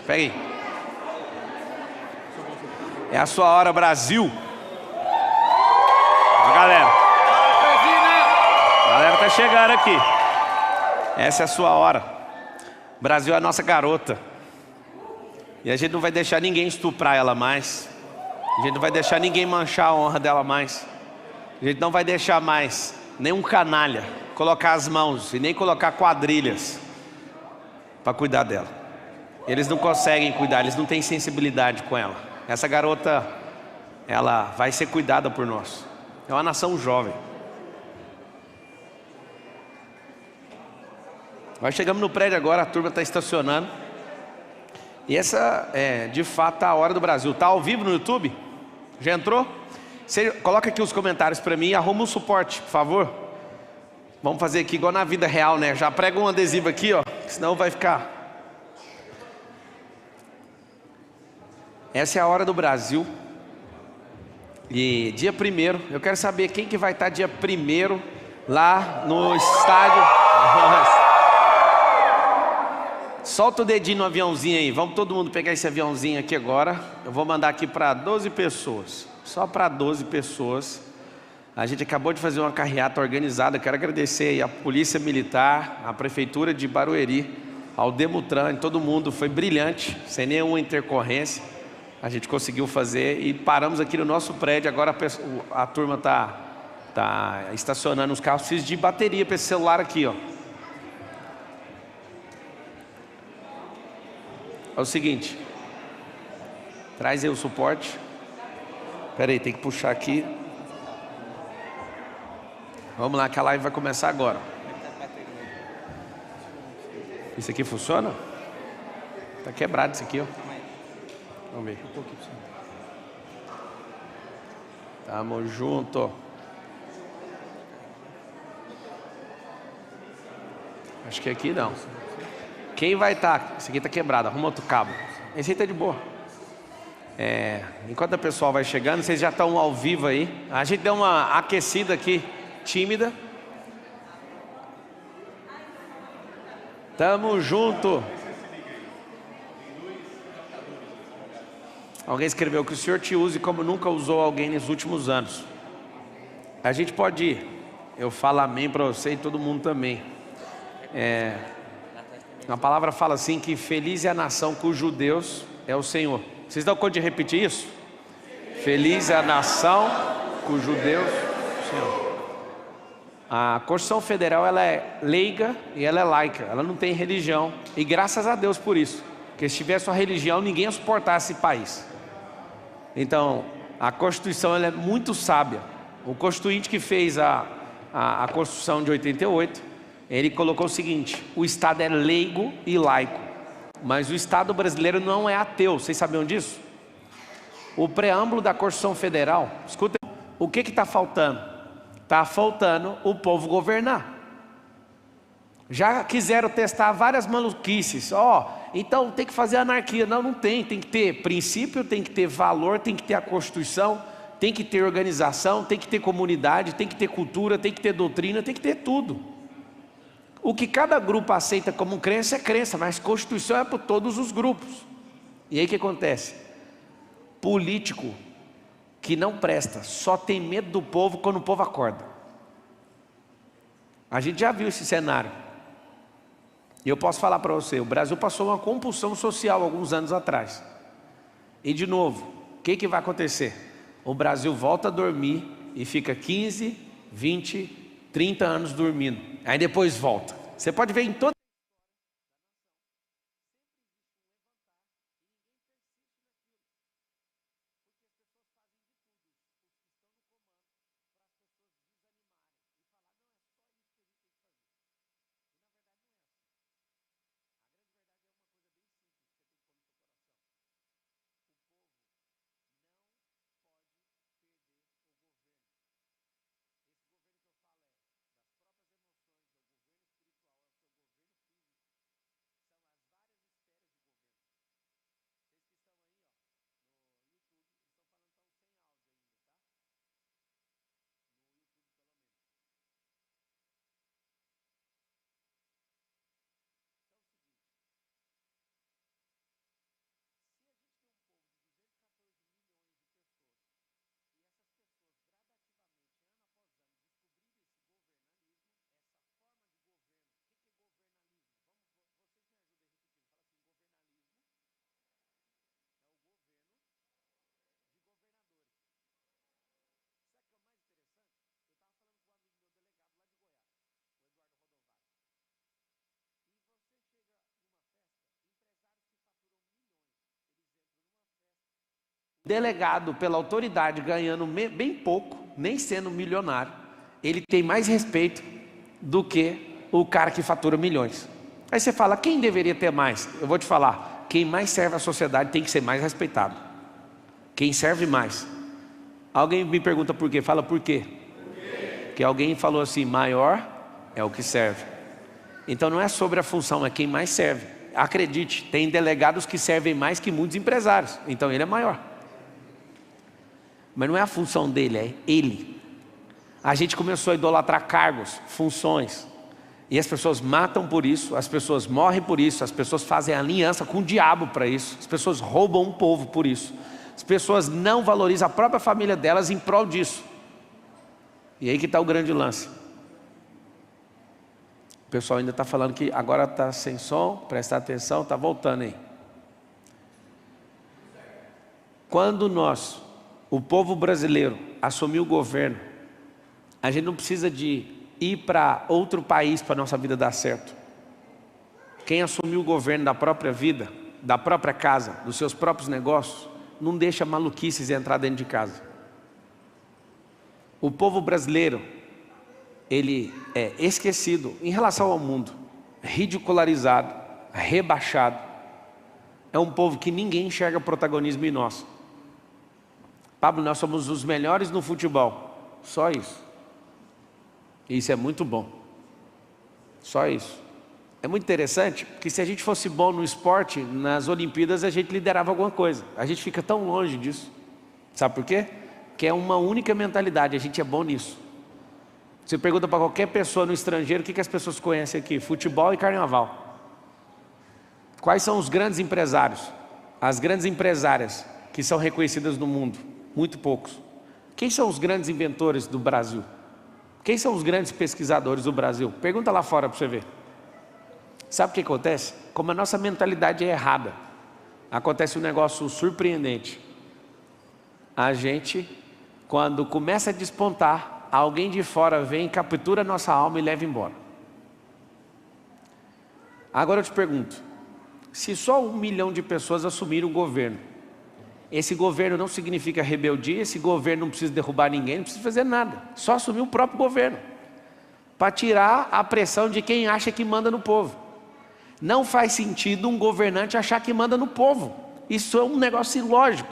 Pega aí. É a sua hora, Brasil. Ó, galera. A galera tá chegando aqui. Essa é a sua hora. Brasil é a nossa garota. E a gente não vai deixar ninguém estuprar ela mais. A gente não vai deixar ninguém manchar a honra dela mais. A gente não vai deixar mais nenhum canalha colocar as mãos e nem colocar quadrilhas para cuidar dela. Eles não conseguem cuidar, eles não têm sensibilidade com ela. Essa garota, ela vai ser cuidada por nós. É uma nação jovem. Nós chegamos no prédio agora, a turma está estacionando. E essa é, de fato, a hora do Brasil. Está ao vivo no YouTube? Já entrou? Você coloca aqui os comentários para mim e arruma um suporte, por favor. Vamos fazer aqui igual na vida real, né? Já prega um adesivo aqui, ó, senão vai ficar. Essa é a hora do Brasil. E dia 1º, eu quero saber quem que vai estar dia 1º lá no estádio. Solta o dedinho no aviãozinho aí. Vamos todo mundo pegar esse aviãozinho aqui agora. Eu vou mandar aqui para 12 pessoas. Só para 12 pessoas. A gente acabou de fazer uma carreata organizada. Quero agradecer aí a Polícia Militar, a Prefeitura de Barueri, ao Demutran, todo mundo. Foi brilhante, sem nenhuma intercorrência. A gente conseguiu fazer e paramos aqui no nosso prédio. Agora a turma tá estacionando os carros. Preciso de bateria para esse celular aqui, ó. É o seguinte, traz aí o suporte. Espera aí, tem que puxar aqui. Vamos lá, que a live vai começar agora. Isso aqui funciona? Tá quebrado isso aqui, ó. Vamos ver. Tamo junto. Acho que aqui não. Quem vai estar? Esse aqui está quebrado, arruma outro cabo. Esse aí está de boa. Enquanto a pessoa vai chegando, vocês já estão ao vivo aí. A gente deu uma aquecida aqui, tímida. Tamo junto. Alguém escreveu que o Senhor te use como nunca usou alguém nos últimos anos. A gente pode ir. Eu falo amém para você e todo mundo também. A palavra fala assim que feliz é a nação cujo Deus é o Senhor. Vocês dão conta de repetir isso? Feliz é a nação cujo Deus é o Senhor. A Constituição Federal, ela é leiga e ela é laica. Ela não tem religião. E graças a Deus por isso. Porque se tivesse uma religião, ninguém ia suportar esse país. Então, a Constituição, ela é muito sábia. O constituinte que fez a Constituição de 88, ele colocou o seguinte: o Estado é leigo e laico, mas o Estado brasileiro não é ateu. Vocês sabiam disso? O preâmbulo da Constituição Federal, escuta, o que está faltando? Está faltando o povo governar. Já quiseram testar várias maluquices. Então tem que fazer anarquia. Não, não tem. Tem que ter princípio, tem que ter valor, tem que ter a Constituição, tem que ter organização, tem que ter comunidade, tem que ter cultura, tem que ter doutrina, tem que ter tudo. O que cada grupo aceita como crença é crença, mas Constituição é para todos os grupos. E aí o que acontece? Político que não presta, só tem medo do povo quando o povo acorda. A gente já viu esse cenário. E eu posso falar para você, o Brasil passou uma compulsão social alguns anos atrás. E de novo, o que vai acontecer? O Brasil volta a dormir e fica 15, 20, 30 anos dormindo. Aí depois volta. Você pode ver em toda delegado pela autoridade ganhando bem pouco, nem sendo milionário, ele tem mais respeito do que o cara que fatura milhões. Aí você fala, quem deveria ter mais? Eu vou te falar, quem mais serve à sociedade tem que ser mais respeitado. Quem serve mais. Alguém me pergunta por quê? Fala por quê? Porque alguém falou assim, maior é o que serve. Então não é sobre a função, é quem mais serve. Acredite, tem delegados que servem mais que muitos empresários, então ele é maior. Mas não é a função dele, é ele. A gente começou a idolatrar cargos, funções, e as pessoas matam por isso, as pessoas morrem por isso, as pessoas fazem aliança com o diabo para isso, as pessoas roubam o povo por isso, as pessoas não valorizam a própria família delas em prol disso. E aí que está o grande lance. O pessoal ainda está falando que agora está sem som, presta atenção, está voltando aí. Quando o povo brasileiro, assumiu o governo, a gente não precisa de ir para outro país para a nossa vida dar certo. Quem assumiu o governo da própria vida, da própria casa, dos seus próprios negócios, não deixa maluquices entrar dentro de casa. O povo brasileiro, ele é esquecido em relação ao mundo, ridicularizado, rebaixado. É um povo que ninguém enxerga protagonismo em nós. Pablo, nós somos os melhores no futebol, só isso. Isso é muito bom, só isso. É muito interessante, porque se a gente fosse bom no esporte, nas Olimpíadas a gente liderava alguma coisa. A gente fica tão longe disso. Sabe por quê? Porque é uma única mentalidade, a gente é bom nisso. Você pergunta para qualquer pessoa no estrangeiro, o que as pessoas conhecem aqui? Futebol e carnaval. Quais são os grandes empresários? As grandes empresárias que são reconhecidas no mundo? Muito poucos. Quem são os grandes inventores do Brasil? Quem são os grandes pesquisadores do Brasil? Pergunta lá fora para você ver. Sabe o que acontece? Como a nossa mentalidade é errada, acontece um negócio surpreendente. A gente, quando começa a despontar, alguém de fora vem, captura nossa alma e leva embora. Agora eu te pergunto, se só 1 milhão de pessoas assumiram o governo, esse governo não significa rebeldia, esse governo não precisa derrubar ninguém, não precisa fazer nada, só assumir o próprio governo, para tirar a pressão de quem acha que manda no povo. Não faz sentido um governante achar que manda no povo, isso é um negócio ilógico.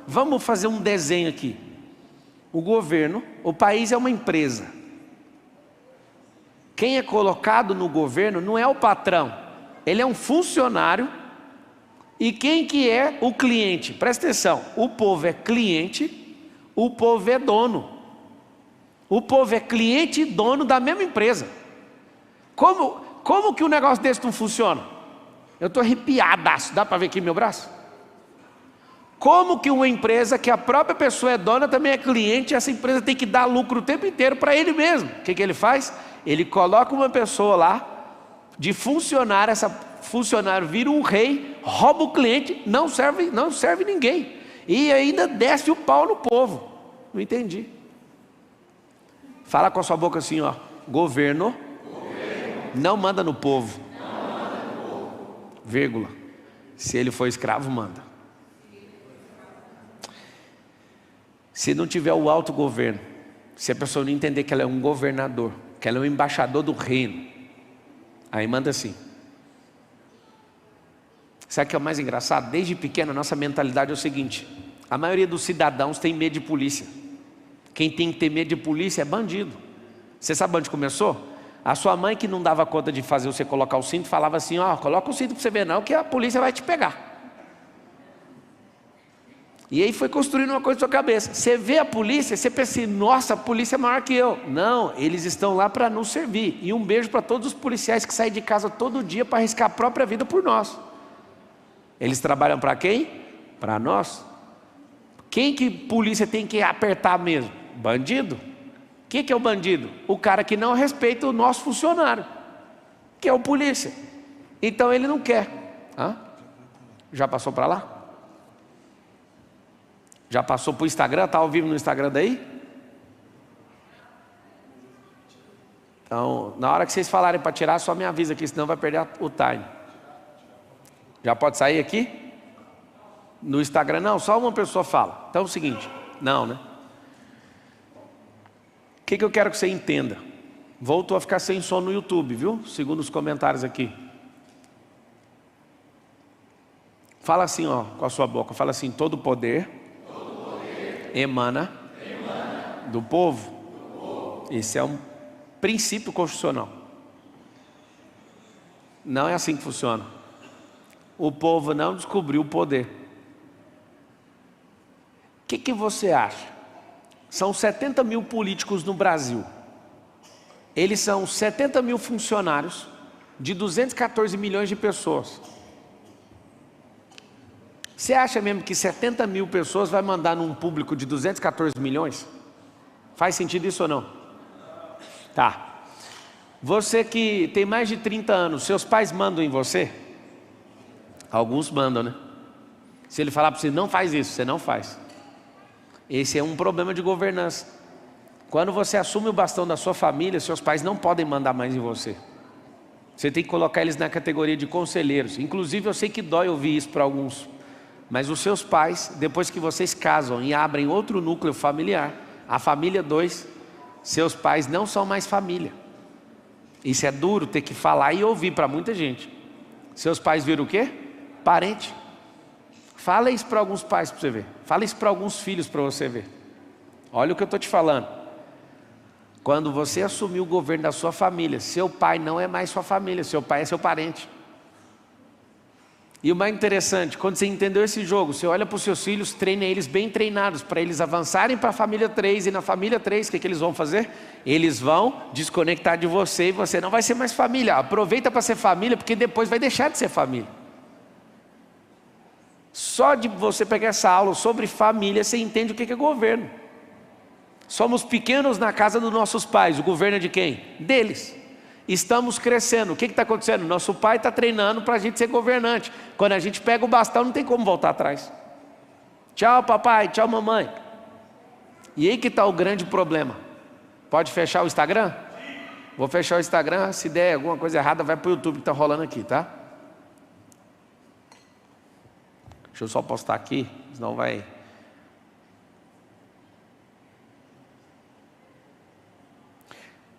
Vamos fazer um desenho aqui. O governo, o país é uma empresa. Quem é colocado no governo não é o patrão, ele é um funcionário. E quem que é o cliente? Presta atenção, o povo é cliente, o povo é dono. O povo é cliente e dono da mesma empresa. Como que um negócio desse não funciona? Eu estou arrepiadaço, dá para ver aqui meu braço? Como que uma empresa que a própria pessoa é dona também é cliente, essa empresa tem que dar lucro o tempo inteiro para ele mesmo? O que ele faz? Ele coloca uma pessoa lá, de funcionário, essa funcionário vira um rei, rouba o cliente, não serve ninguém. E ainda desce o pau no povo. Não entendi. Fala com a sua boca assim, ó. Governo não manda no povo. Vírgula. Se ele for escravo, manda. Se não tiver o autogoverno, se a pessoa não entender que ela é um governador, que ela é um embaixador do reino, aí manda assim. Sabe o que é o mais engraçado? Desde pequeno a nossa mentalidade é o seguinte: a maioria dos cidadãos tem medo de polícia. Quem tem que ter medo de polícia é bandido. Você sabe onde começou? A sua mãe, que não dava conta de fazer você colocar o cinto, falava assim, ó, coloca o cinto para você ver não, que a polícia vai te pegar. E aí foi construindo uma coisa na sua cabeça. Você vê a polícia, você pensa assim, nossa, a polícia é maior que eu. Não, eles estão lá para nos servir. E um beijo para todos os policiais que saem de casa todo dia para arriscar a própria vida por nós. Eles trabalham para quem? Para nós. Quem que polícia tem que apertar mesmo? Bandido. O que é o bandido? O cara que não respeita o nosso funcionário, que é o polícia. Então ele não quer. Hã? Já passou para lá? Já passou para o Instagram? Está ao vivo no Instagram daí? Então, na hora que vocês falarem para tirar, só me avisa aqui, senão vai perder o time. Já pode sair aqui? No Instagram, não, só uma pessoa fala. Então é o seguinte, não, né? O que eu quero que você entenda? Voltou a ficar sem som no YouTube, viu? Segundo os comentários aqui. Fala assim, ó, com a sua boca. Fala assim, todo poder emana do povo. Esse é um princípio constitucional. Não é assim que funciona. O povo não descobriu o poder. O que você acha? São 70 mil políticos no Brasil. Eles são 70 mil funcionários de 214 milhões de pessoas. Você acha mesmo que 70 mil pessoas vai mandar num público de 214 milhões? Faz sentido isso ou não? Tá. Você que tem mais de 30 anos, seus pais mandam em você? Alguns mandam, né? Se ele falar para você, não faz isso, você não faz. Esse é um problema de governança. Quando você assume o bastão da sua família, seus pais não podem mandar mais em você. Você tem que colocar eles na categoria de conselheiros. Inclusive, eu sei que dói ouvir isso para alguns. Mas os seus pais, depois que vocês casam e abrem outro núcleo familiar, a família 2, seus pais não são mais família. Isso é duro ter que falar e ouvir para muita gente. Seus pais viram o quê? Parente. Fala isso para alguns pais para você ver. Fala isso para alguns filhos para você ver. Olha o que eu estou te falando. Quando você assumir o governo da sua família, seu pai não é mais sua família, seu pai é seu parente. E o mais interessante, quando você entendeu esse jogo, você olha para os seus filhos, treina eles bem treinados, para eles avançarem para a família 3, e na família 3, o que eles vão fazer? Eles vão desconectar de você e você não vai ser mais família. Aproveita para ser família, porque depois vai deixar de ser família. Só de você pegar essa aula sobre família, você entende o que é governo. Somos pequenos na casa dos nossos pais, o governo é de quem? Deles. Estamos crescendo, o que está acontecendo? Nosso pai está treinando para a gente ser governante. Quando a gente pega o bastão, não tem como voltar atrás. Tchau papai, tchau mamãe. E aí que está o grande problema. Pode fechar o Instagram? Vou fechar o Instagram, se der alguma coisa errada vai para o YouTube que está rolando aqui, tá? Deixa eu só postar aqui, senão vai...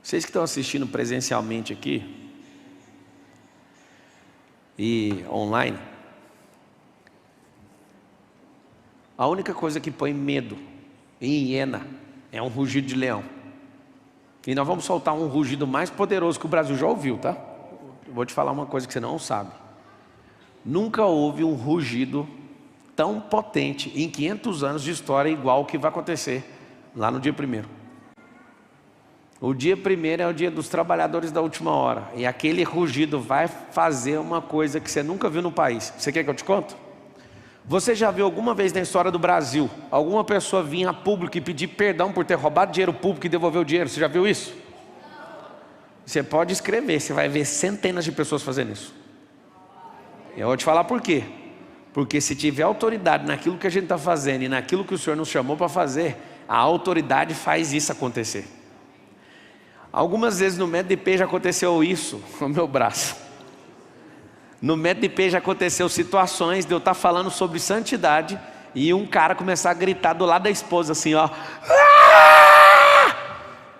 Vocês que estão assistindo presencialmente aqui e online, a única coisa que põe medo em hiena é um rugido de leão. E nós vamos soltar um rugido mais poderoso que o Brasil já ouviu, tá? Eu vou te falar uma coisa que você não sabe. Nunca houve um rugido tão potente em 500 anos de história igual o que vai acontecer lá no dia 1º. O dia 1º é o dia dos trabalhadores da última hora. E aquele rugido vai fazer uma coisa que você nunca viu no país. Você quer que eu te conte? Você já viu alguma vez na história do Brasil alguma pessoa vir a público e pedir perdão por ter roubado dinheiro público e devolver o dinheiro? Você já viu isso? Você pode escrever, você vai ver centenas de pessoas fazendo isso. Eu vou te falar por quê. Porque se tiver autoridade naquilo que a gente está fazendo e naquilo que o Senhor nos chamou para fazer, a autoridade faz isso acontecer. Algumas vezes no MEDP já aconteceu isso no meu braço. No MEDP já aconteceu situações de eu estar falando sobre santidade e um cara começar a gritar do lado da esposa assim, ó.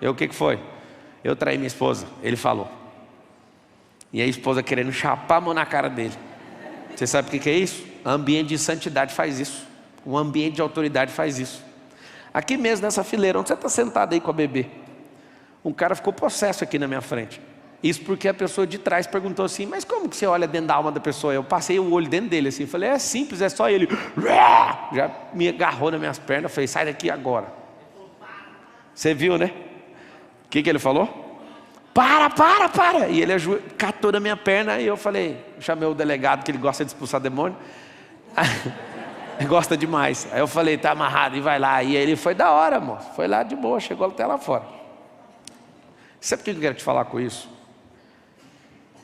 O que foi? Eu traí minha esposa, ele falou. E a esposa querendo chapar a mão na cara dele. Você sabe o que é isso? Ambiente de santidade faz isso. Um ambiente de autoridade faz isso. Aqui mesmo nessa fileira, onde você está sentado aí com a bebê, um cara ficou possesso aqui na minha frente. Isso porque a pessoa de trás perguntou assim, mas como que você olha dentro da alma da pessoa? Eu passei o olho dentro dele assim, falei, é simples, é só ele. Já me agarrou nas minhas pernas, falei, sai daqui agora. Você viu, né? O que ele falou? Para. E ele catou na minha perna e eu falei, chamei o delegado que ele gosta de expulsar demônio. Ele gosta demais. Aí eu falei, tá amarrado e vai lá. E ele foi da hora, moço. Foi lá de boa, chegou até lá fora. Sabe o que eu quero te falar com isso?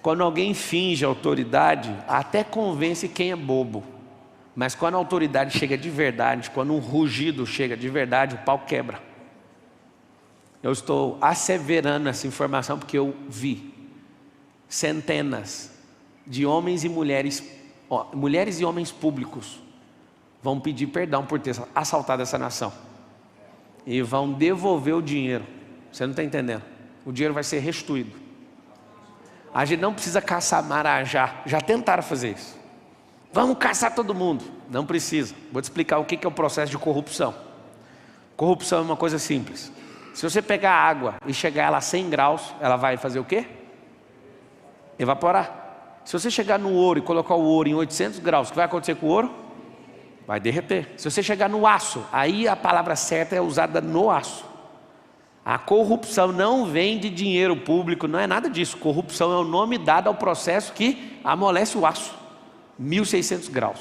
Quando alguém finge autoridade, até convence quem é bobo. Mas quando a autoridade chega de verdade, quando um rugido chega de verdade, o pau quebra. Eu estou asseverando essa informação porque eu vi centenas de homens e mulheres e homens públicos, vão pedir perdão por ter assaltado essa nação. E vão devolver o dinheiro. Você não está entendendo. O dinheiro vai ser restituído. A gente não precisa caçar marajá. Já tentaram fazer isso. Vamos caçar todo mundo. Não precisa. Vou te explicar o que é o processo de corrupção. Corrupção é uma coisa simples. Se você pegar água e chegar ela a 100 graus, ela vai fazer o quê? Evaporar. Se você chegar no ouro e colocar o ouro em 800 graus, o que vai acontecer com o ouro? Vai derreter. Se você chegar no aço, aí a palavra certa é usada no aço. A corrupção não vem de dinheiro público, não é nada disso. Corrupção é o nome dado ao processo que amolece o aço. 1600 graus.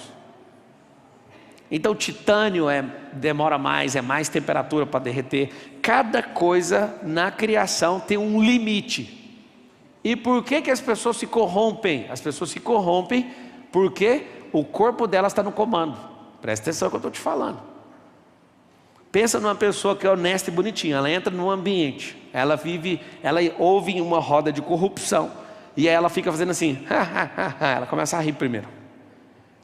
Então titânio demora mais, é mais temperatura para derreter. Cada coisa na criação tem um limite. E por que as pessoas se corrompem? As pessoas se corrompem porque o corpo delas está no comando. Presta atenção no que eu estou te falando. Pensa numa pessoa que é honesta e bonitinha. Ela entra num ambiente, ela ouve em uma roda de corrupção. E aí ela fica fazendo assim, ela começa a rir primeiro.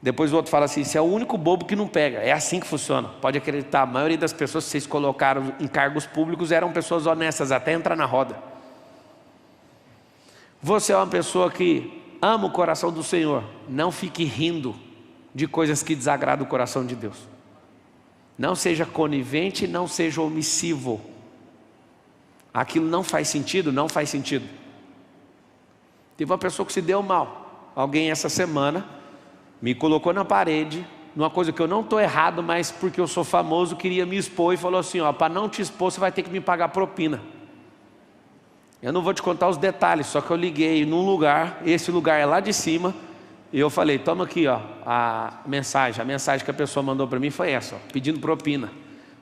Depois o outro fala assim, você é o único bobo que não pega. É assim que funciona. Pode acreditar, a maioria das pessoas que vocês colocaram em cargos públicos eram pessoas honestas, até entrar na roda. Você é uma pessoa que ama o coração do Senhor. Não fique rindo de coisas que desagradam o coração de Deus. Não seja conivente, não seja omissivo. Aquilo não faz sentido, não faz sentido. Teve uma pessoa que se deu mal. Alguém essa semana me colocou na parede, numa coisa que eu não estou errado, mas porque eu sou famoso, queria me expor e falou assim, ó, para não te expor você vai ter que me pagar propina. Eu não vou te contar os detalhes, só que eu liguei num lugar, esse lugar é lá de cima, e eu falei, toma aqui ó, a mensagem que a pessoa mandou para mim foi essa, ó, pedindo propina.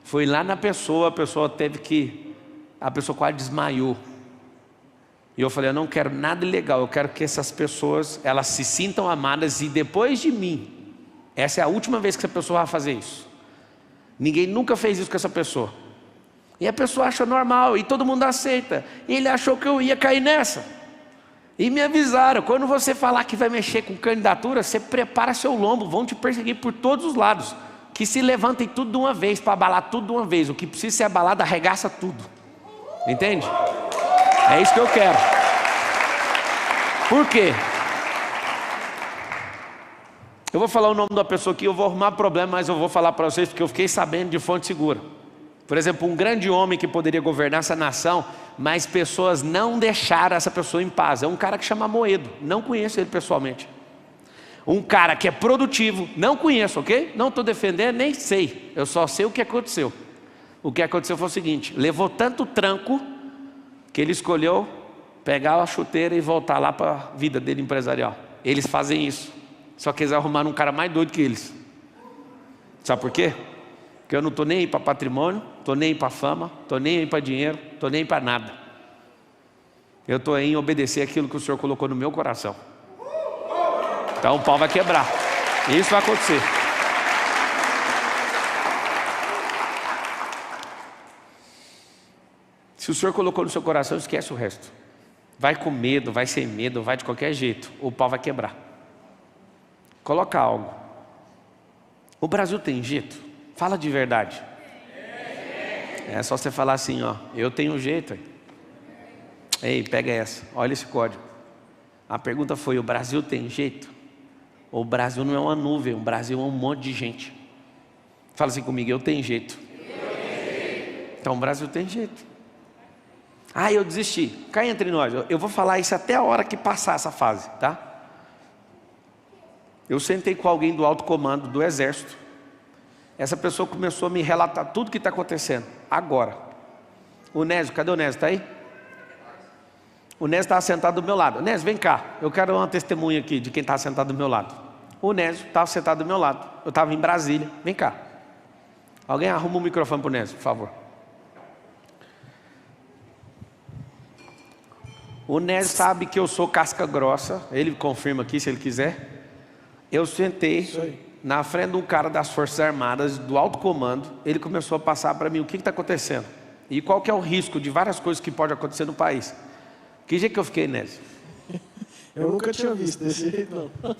Fui lá na pessoa, a pessoa quase desmaiou. E eu falei, eu não quero nada ilegal, eu quero que essas pessoas, elas se sintam amadas e depois de mim, essa é a última vez que essa pessoa vai fazer isso. Ninguém nunca fez isso com essa pessoa. E a pessoa acha normal e todo mundo aceita. E ele achou que eu ia cair nessa. E me avisaram, quando você falar que vai mexer com candidatura, você prepara seu lombo, vão te perseguir por todos os lados. Que se levantem tudo de uma vez, para abalar tudo de uma vez. O que precisa ser abalado, arregaça tudo. Entende? É isso que eu quero. Por quê? Eu vou falar o nome da pessoa aqui, eu vou arrumar problema, mas eu vou falar para vocês porque eu fiquei sabendo de fonte segura. Por exemplo, um grande homem que poderia governar essa nação, mas pessoas não deixaram essa pessoa em paz. É um cara que chama Amoedo, não conheço ele pessoalmente. Um cara que é produtivo, não conheço, ok? Não estou defendendo, nem sei, eu só sei o que aconteceu. O que aconteceu foi o seguinte, levou tanto tranco, que ele escolheu pegar a chuteira e voltar lá para a vida dele empresarial. Eles fazem isso, só que eles arrumaram um cara mais doido que eles. Sabe por quê? Porque eu não estou nem aí para patrimônio, estou nem aí para fama, estou nem aí para dinheiro, estou nem aí para nada. Eu estou aí em obedecer aquilo que o Senhor colocou no meu coração. Então o pau vai quebrar, isso vai acontecer. Se o Senhor colocou no seu coração, esquece o resto. Vai com medo, vai sem medo, vai de qualquer jeito. O pau vai quebrar. Coloca algo. O Brasil tem jeito? Fala de verdade. É só você falar assim, ó. Eu tenho jeito. Ei, pega essa. Olha esse código. A pergunta foi, o Brasil tem jeito? O Brasil não é uma nuvem, o Brasil é um monte de gente. Fala assim comigo, eu tenho jeito. Então o Brasil tem jeito. Ah, eu desisti. Cá entre nós, eu vou falar isso até a hora que passar essa fase, tá? Eu sentei com alguém do alto comando do exército. Essa pessoa começou a me relatar tudo que está acontecendo. Agora. O Nésio, cadê o Nésio? Está aí? O Nésio estava sentado do meu lado. Nésio, vem cá. Eu quero uma testemunha aqui de quem está sentado do meu lado. O Nésio estava sentado do meu lado. Eu estava em Brasília. Vem cá. Alguém arruma o microfone para o Nésio, por favor. O Nésio sabe que eu sou casca grossa. Ele confirma aqui se ele quiser. Eu sentei na frente de um cara das Forças Armadas, do alto comando. Ele começou a passar para mim o que está acontecendo. E qual que é o risco de várias coisas que pode acontecer no país. Que jeito que eu fiquei, Nésio? Eu nunca tinha visto desse jeito, não.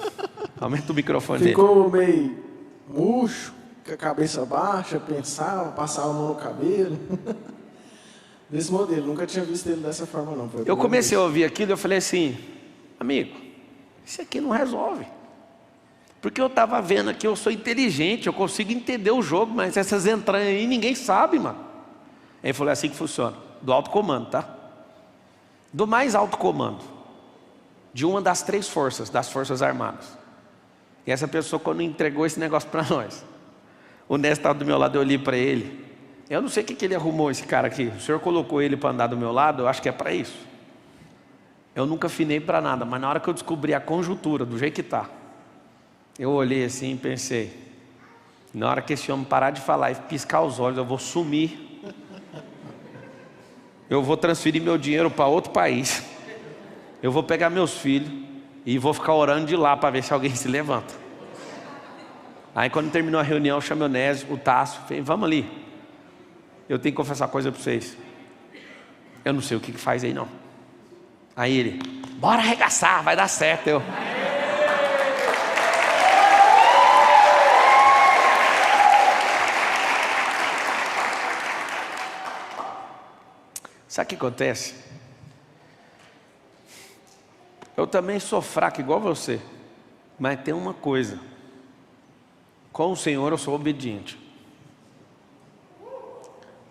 Aumenta o microfone dele. Ficou meio murcho. com a cabeça baixa, pensava, passava a mão no cabelo. Desse modelo, nunca tinha visto ele dessa forma não. Eu comecei a ouvir aquilo e eu falei assim, amigo, isso aqui não resolve. Porque eu estava vendo aqui, eu sou inteligente, eu consigo entender o jogo, mas essas entranhas aí ninguém sabe, mano. Aí ele falou, é assim que funciona, do alto comando, tá? Do mais alto comando, de uma das 3 forças, das Forças Armadas. E essa pessoa, quando entregou esse negócio para nós, o Nés estava do meu lado, eu olhei para ele. Eu não sei o que ele arrumou, esse cara aqui. O senhor colocou ele para andar do meu lado, eu acho que é para isso. Eu nunca afinei para nada, mas na hora que eu descobri a conjuntura, do jeito que está, eu olhei assim e pensei, na hora que esse homem parar de falar e piscar os olhos, eu vou sumir. Eu vou transferir meu dinheiro para outro país. Eu vou pegar meus filhos e vou ficar orando de lá para ver se alguém se levanta. Aí quando terminou a reunião, eu chamei o Nésio, o Tasso, falei, vamos ali. Eu tenho que confessar uma coisa para vocês. Eu não sei o que faz aí não. Aí ele, bora arregaçar, vai dar certo. Eu... Sabe o que acontece? Eu também sou fraco igual você, mas tem uma coisa, com o Senhor eu sou obediente.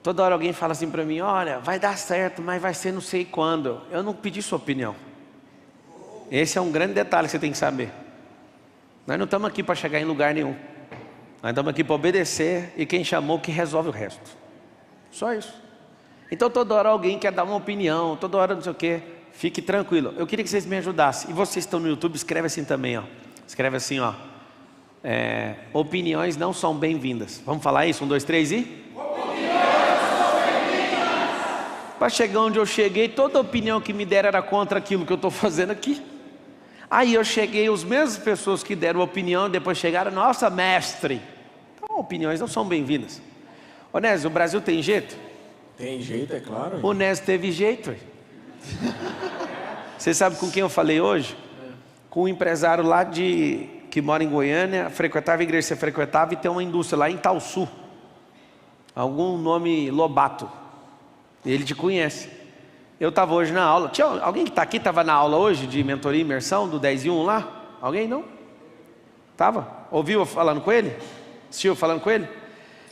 Toda hora alguém fala assim para mim, olha, vai dar certo, mas vai ser não sei quando. Eu não pedi sua opinião. Esse é um grande detalhe que você tem que saber. Nós não estamos aqui para chegar em lugar nenhum. Nós estamos aqui para obedecer e quem chamou que resolve o resto. Só isso. Então toda hora alguém quer dar uma opinião, toda hora não sei o quê. Fique tranquilo. Eu queria que vocês me ajudassem. E vocês estão no YouTube, escreve assim também, ó. Escreve assim, ó. Opiniões não são bem-vindas. Vamos falar isso? 1, 2, 3 e... Para chegar onde eu cheguei, toda opinião que me deram era contra aquilo que eu estou fazendo aqui. Aí eu cheguei, as mesmas pessoas que deram opinião, depois chegaram, nossa, mestre. Então, opiniões não são bem-vindas. Ô Nésio, o Brasil tem jeito? Tem jeito, é claro. O Nésio teve jeito. Você sabe com quem eu falei hoje? Com um empresário lá que mora em Goiânia, frequentava a igreja que você frequentava e tem uma indústria lá em Itaúsu. Algum nome Lobato. Ele te conhece. Eu estava hoje na aula. Tinha alguém que está aqui, estava na aula hoje de mentoria e imersão do 10 e 1 lá? Alguém não? Estava? Ouviu eu falando com ele? Assistiu eu falando com ele?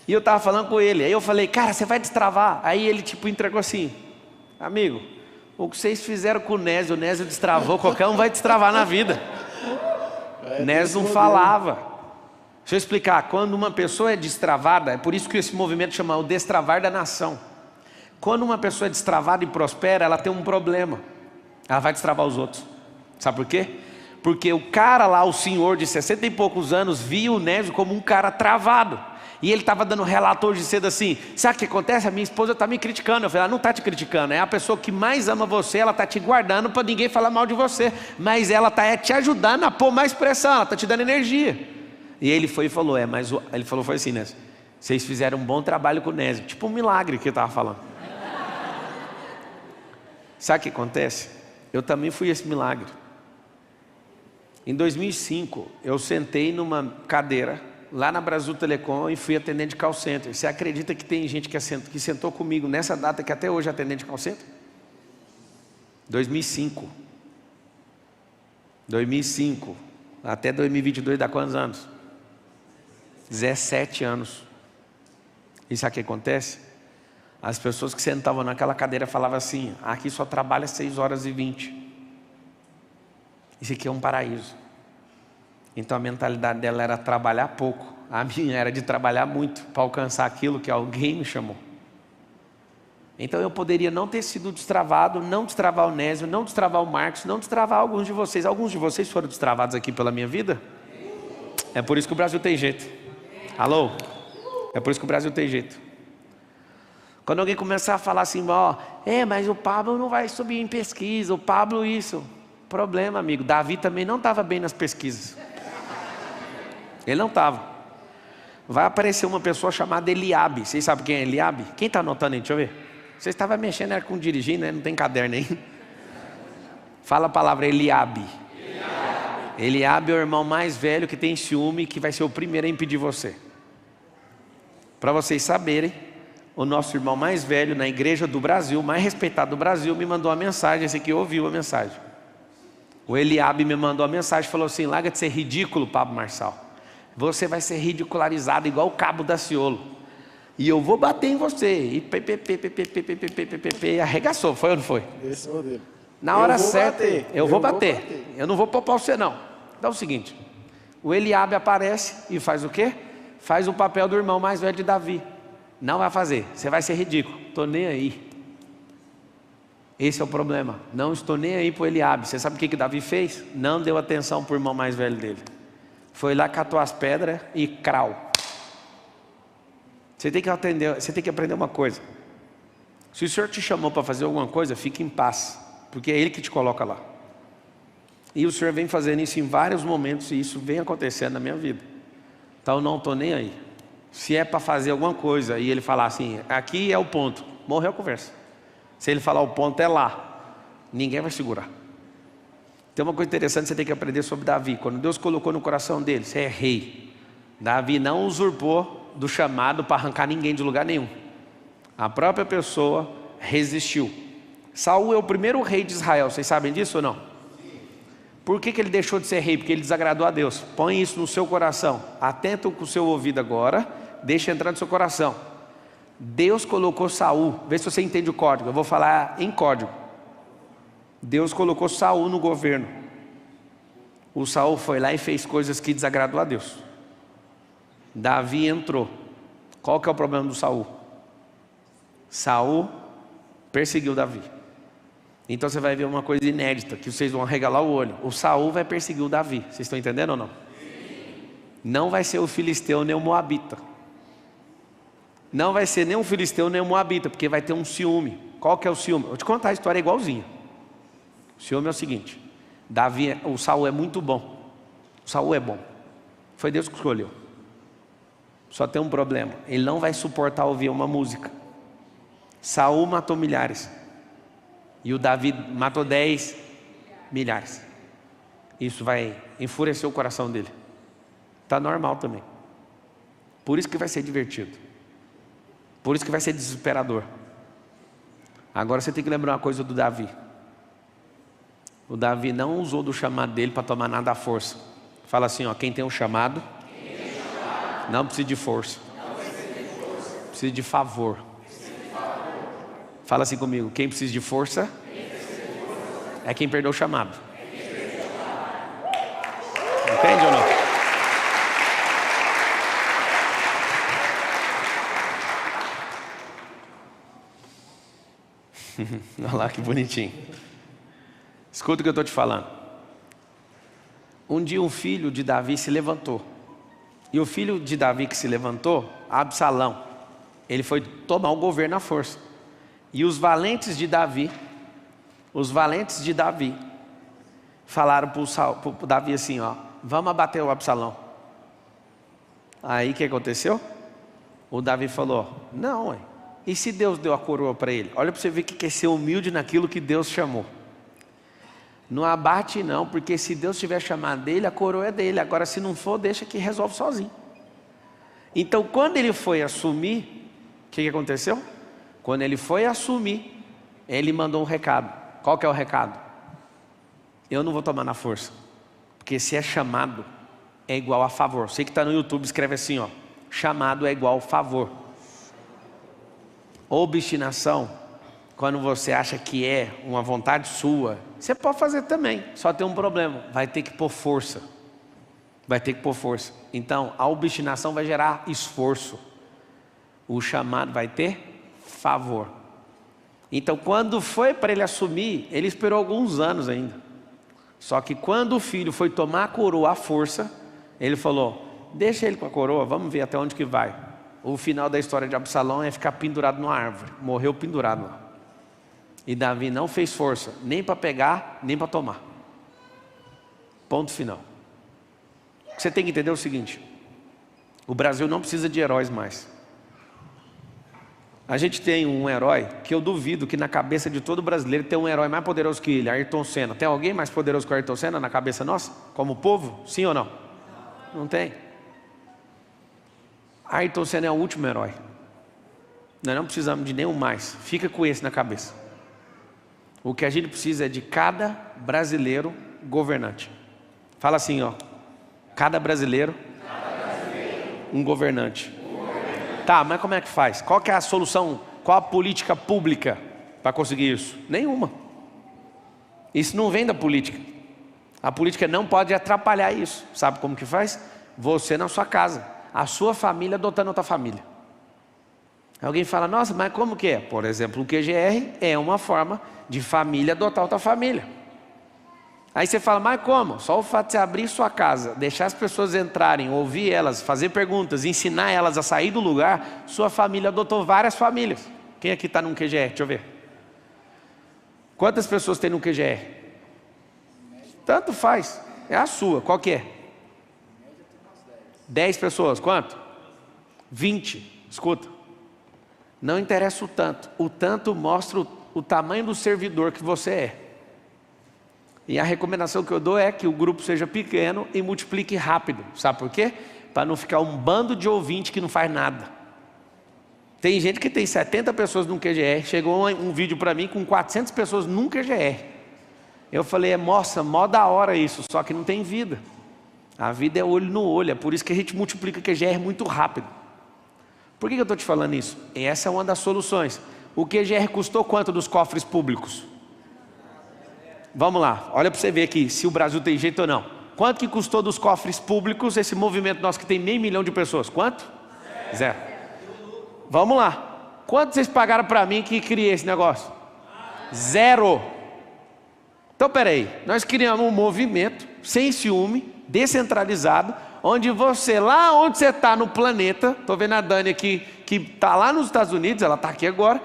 E eu estava falando com ele. Aí eu falei, cara, você vai destravar. Aí ele tipo entregou assim, amigo, o que vocês fizeram com o Nésio destravou, qualquer um vai destravar na vida. Nésio não falava. Deixa eu explicar, quando uma pessoa é destravada, é por isso que esse movimento chama o destravar da nação. Quando uma pessoa é destravada e prospera, ela tem um problema. Ela vai destravar os outros. Sabe por quê? Porque o cara lá, o senhor de 60 e poucos anos, via o Nésio como um cara travado. E ele estava dando relato hoje cedo assim, sabe o que acontece? A minha esposa está me criticando. Eu falei, ela não está te criticando, é a pessoa que mais ama você, ela está te guardando para ninguém falar mal de você. Mas ela está te ajudando a pôr mais pressão, ela está te dando energia. E ele foi e falou, ele falou, foi assim, Nésio, vocês fizeram um bom trabalho com o Nésio. Tipo um milagre que eu estava falando. Sabe o que acontece? Eu também fui esse milagre. Em 2005, eu sentei numa cadeira lá na Brasil Telecom e fui atendente de call center. Você acredita que tem gente que sentou comigo nessa data que até hoje é atendente de call center? 2005. 2005. Até 2022 dá quantos anos? 17 anos. E sabe o que acontece? As pessoas que sentavam naquela cadeira falavam assim, aqui só trabalha 6 horas e 20. Isso aqui é um paraíso. Então a mentalidade dela era trabalhar pouco. A minha era de trabalhar muito para alcançar aquilo que alguém me chamou. Então eu poderia não ter sido destravado, não destravar o Nésio, não destravar o Marcos, não destravar alguns de vocês. Alguns de vocês foram destravados aqui pela minha vida. É por isso que o Brasil tem jeito. Alô? É por isso que o Brasil tem jeito. Quando alguém começar a falar assim, mas o Pablo não vai subir em pesquisa, o Pablo isso. Problema, amigo, Davi também não estava bem nas pesquisas. Ele não estava. Vai aparecer uma pessoa chamada Eliabe. Vocês sabem quem é Eliabe? Quem está anotando aí? Deixa eu ver. Vocês estavam mexendo era com dirigindo, né? Não tem caderno aí. Fala a palavra Eliabe. Eliabe é o irmão mais velho que tem ciúme, que vai ser o primeiro a impedir você. Para vocês saberem, o nosso irmão mais velho na igreja do Brasil, mais respeitado do Brasil, me mandou uma mensagem. Esse aqui ouviu a mensagem. O Eliabe me mandou uma mensagem, falou assim: larga de ser ridículo, Pablo Marçal. Você vai ser ridicularizado igual o cabo da Ciolo. E eu vou bater em você. E arregaçou, foi ou não foi? Esse modelo. Na hora certa, eu vou bater. Eu não vou poupar você não. Então é o seguinte, o Eliabe aparece e faz o quê? Faz o papel do irmão mais velho de Davi. Não vai fazer, você vai ser ridículo. Estou nem aí. Esse é o problema. Não estou nem aí para o Eliabe. Você sabe o que Davi fez? Não deu atenção para o irmão mais velho dele. Foi lá, catou as pedras e crau. Você tem que aprender uma coisa. Se o Senhor te chamou para fazer alguma coisa, fique em paz, porque é Ele que te coloca lá. E o Senhor vem fazendo isso em vários momentos, e isso vem acontecendo na minha vida. Então eu não estou nem aí. Se é para fazer alguma coisa e Ele falar assim, aqui é o ponto, morreu a conversa. Se Ele falar o ponto é lá, ninguém vai segurar. Tem uma coisa interessante que você tem que aprender sobre Davi. Quando Deus colocou no coração dele, você é rei. Davi não usurpou do chamado para arrancar ninguém de lugar nenhum. A própria pessoa resistiu. Saul é o primeiro rei de Israel, vocês sabem disso ou não? Por que ele deixou de ser rei? Porque ele desagradou a Deus. Põe isso no seu coração. Atenta com o seu ouvido agora, deixa entrar no seu coração. Deus colocou Saul, vê se você entende o código, eu vou falar em código. Deus colocou Saul no governo. O Saul foi lá e fez coisas que desagradou a Deus. Davi entrou. Qual que é o problema do Saul? Saul perseguiu Davi. Então você vai ver uma coisa inédita, que vocês vão arregalar o olho. O Saul vai perseguir o Davi. Vocês estão entendendo ou não? Não vai ser o filisteu nem o moabita. Não vai ser nem um filisteu nem um moabita, porque vai ter um ciúme. Qual que é o ciúme? Vou te contar a história igualzinha. O ciúme é o seguinte: o Saul é muito bom. O Saul é bom. Foi Deus que escolheu. Só tem um problema: ele não vai suportar ouvir uma música. Saul matou milhares e o Davi matou 10 milhares. Isso vai enfurecer o coração dele. Está normal também. Por isso que vai ser divertido. Por isso que vai ser desesperador. Agora você tem que lembrar uma coisa do Davi. O Davi não usou do chamado dele para tomar nada à força. Fala assim, ó, quem tem um chamado, não precisa de força. Precisa de favor. Fala assim comigo, quem precisa de força é quem perdeu o chamado. Entende ou não? Olha lá que bonitinho. Escuta o que eu estou te falando. Um dia um filho de Davi se levantou. E o filho de Davi que se levantou, Absalão, ele foi tomar o governo à força. E os valentes de Davi falaram para o Davi assim, ó, vamos abater o Absalão. Aí o que aconteceu? O Davi falou, não, ué. E se Deus deu a coroa para ele? Olha para você ver o que é ser humilde naquilo que Deus chamou. Não abate não, porque se Deus tiver chamado dele, a coroa é dele. Agora se não for, deixa que resolve sozinho. Então quando ele foi assumir, o que aconteceu? Quando ele foi assumir, ele mandou um recado. Qual que é o recado? Eu não vou tomar na força. Porque se é chamado, é igual a favor. Você que está no YouTube, escreve assim, ó. Chamado é igual a favor. Obstinação, quando você acha que é uma vontade sua, você pode fazer também, só tem um problema, vai ter que pôr força. Vai ter que pôr força. Então, a obstinação vai gerar esforço. O chamado vai ter favor. Então, quando foi para ele assumir, ele esperou alguns anos ainda. Só que quando o filho foi tomar a coroa à força, ele falou, deixa ele com a coroa, vamos ver até onde que vai. O final da história de Absalão é ficar pendurado numa árvore. Morreu pendurado lá. E Davi não fez força, nem para pegar, nem para tomar. Ponto final. Você tem que entender o seguinte: o Brasil não precisa de heróis mais. A gente tem um herói que eu duvido que na cabeça de todo brasileiro tem um herói mais poderoso que ele, Ayrton Senna. Tem alguém mais poderoso que o Ayrton Senna na cabeça nossa? Como povo? Sim ou não? Não tem. Ayrton Senna é o último herói. Nós não precisamos de nenhum mais. Fica com esse na cabeça. O que a gente precisa é de cada brasileiro governante. Fala assim, ó. Cada brasileiro, um governante. Tá, mas como é que faz? Qual que é a solução? Qual a política pública para conseguir isso? Nenhuma. Isso não vem da política. A política não pode atrapalhar isso. Sabe como que faz? Você na sua casa, a sua família adotando outra família. Alguém fala, nossa, mas como que é? Por exemplo, o QGR é uma forma de família adotar outra família. Aí você fala, mas como? Só o fato de você abrir sua casa, deixar as pessoas entrarem, ouvir elas, fazer perguntas, ensinar elas a sair do lugar, sua família adotou várias famílias. Quem aqui está num QGR? Deixa eu ver. Quantas pessoas tem no QGR? Tanto faz. É a sua. Qual que é? 10 pessoas. Quanto? 20. Escuta. Não interessa o tanto. O tanto mostra o tamanho do servidor que você é. E a recomendação que eu dou é que o grupo seja pequeno e multiplique rápido. Sabe por quê? Para não ficar um bando de ouvinte que não faz nada. Tem gente que tem 70 pessoas num QGR. Chegou um vídeo para mim com 400 pessoas num QGR. Eu falei, nossa, mó da hora isso. Só que não tem vida. A vida é olho no olho. É por isso que a gente multiplica QGR muito rápido. Por que eu estou te falando isso? Essa é uma das soluções. O QGR custou quanto dos cofres públicos? Vamos lá, olha para você ver aqui se o Brasil tem jeito ou não. Quanto que custou dos cofres públicos esse movimento nosso que tem 500 mil de pessoas? Quanto? Zero. Vamos lá. Quanto vocês pagaram para mim que criei esse negócio? Zero. Então peraí, nós criamos um movimento sem ciúme, descentralizado, onde você, lá onde você está no planeta, estou vendo a Dani aqui, que está lá nos Estados Unidos, ela está aqui agora,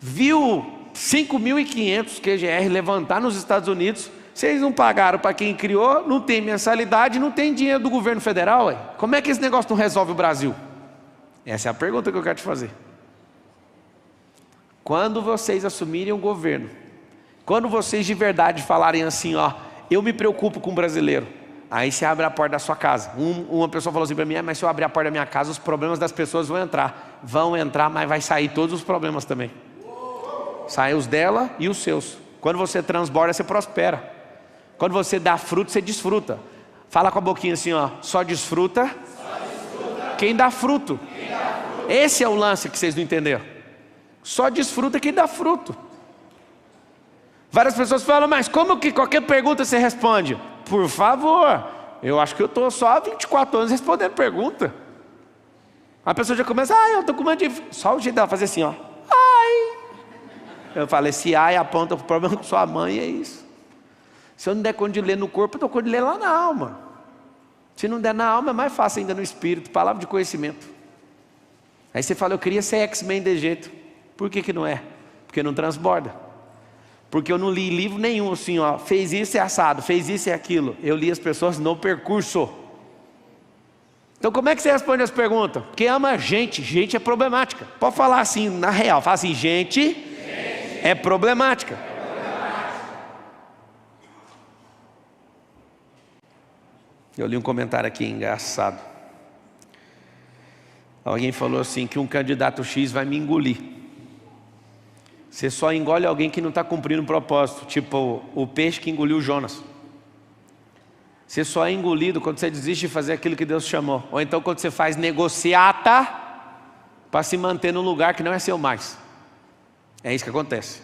viu 5.500 QGR levantar nos Estados Unidos, vocês não pagaram para quem criou, não tem mensalidade, não tem dinheiro do governo federal, ué. Como é que esse negócio não resolve o Brasil? Essa é a pergunta que eu quero te fazer. Quando vocês assumirem o governo, quando vocês de verdade falarem assim, ó, eu me preocupo com o brasileiro, aí você abre a porta da sua casa. Uma pessoa falou assim para mim, mas se eu abrir a porta da minha casa, os problemas das pessoas vão entrar. Vão entrar, mas vai sair todos os problemas também. Saem os dela e os seus. Quando você transborda, você prospera. Quando você dá fruto, você desfruta. Fala com a boquinha assim, ó, só desfruta quem dá fruto. Esse é o lance que vocês não entenderam. Só desfruta quem dá fruto. Várias pessoas falam, mas como que qualquer pergunta você responde? Por favor, eu acho que eu estou só há 24 anos respondendo pergunta. A pessoa já começa, eu estou com uma dívida. Só o jeito dela fazer assim, ó. Ai. Eu falo, esse ai aponta para o problema com sua mãe, é isso. Se eu não der conta de ler no corpo, eu dou conta de ler lá na alma. Se não der na alma, é mais fácil ainda no espírito, palavra de conhecimento. Aí você fala, eu queria ser X-Men de jeito. Por que não é? Porque não transborda. Porque eu não li livro nenhum assim, ó, fez isso e assado, fez isso e aquilo. Eu li as pessoas no percurso. Então como é que você responde as perguntas? Porque ama gente, gente é problemática. Pode falar assim, na real, fala assim, gente é problemática. Eu li um comentário aqui engraçado. Alguém falou assim, que um candidato X vai me engolir. Você só engole alguém que não está cumprindo o propósito. Tipo o peixe que engoliu Jonas. Você só é engolido quando você desiste de fazer aquilo que Deus chamou. Ou então quando você faz negociata para se manter num lugar que não é seu mais. É isso que acontece.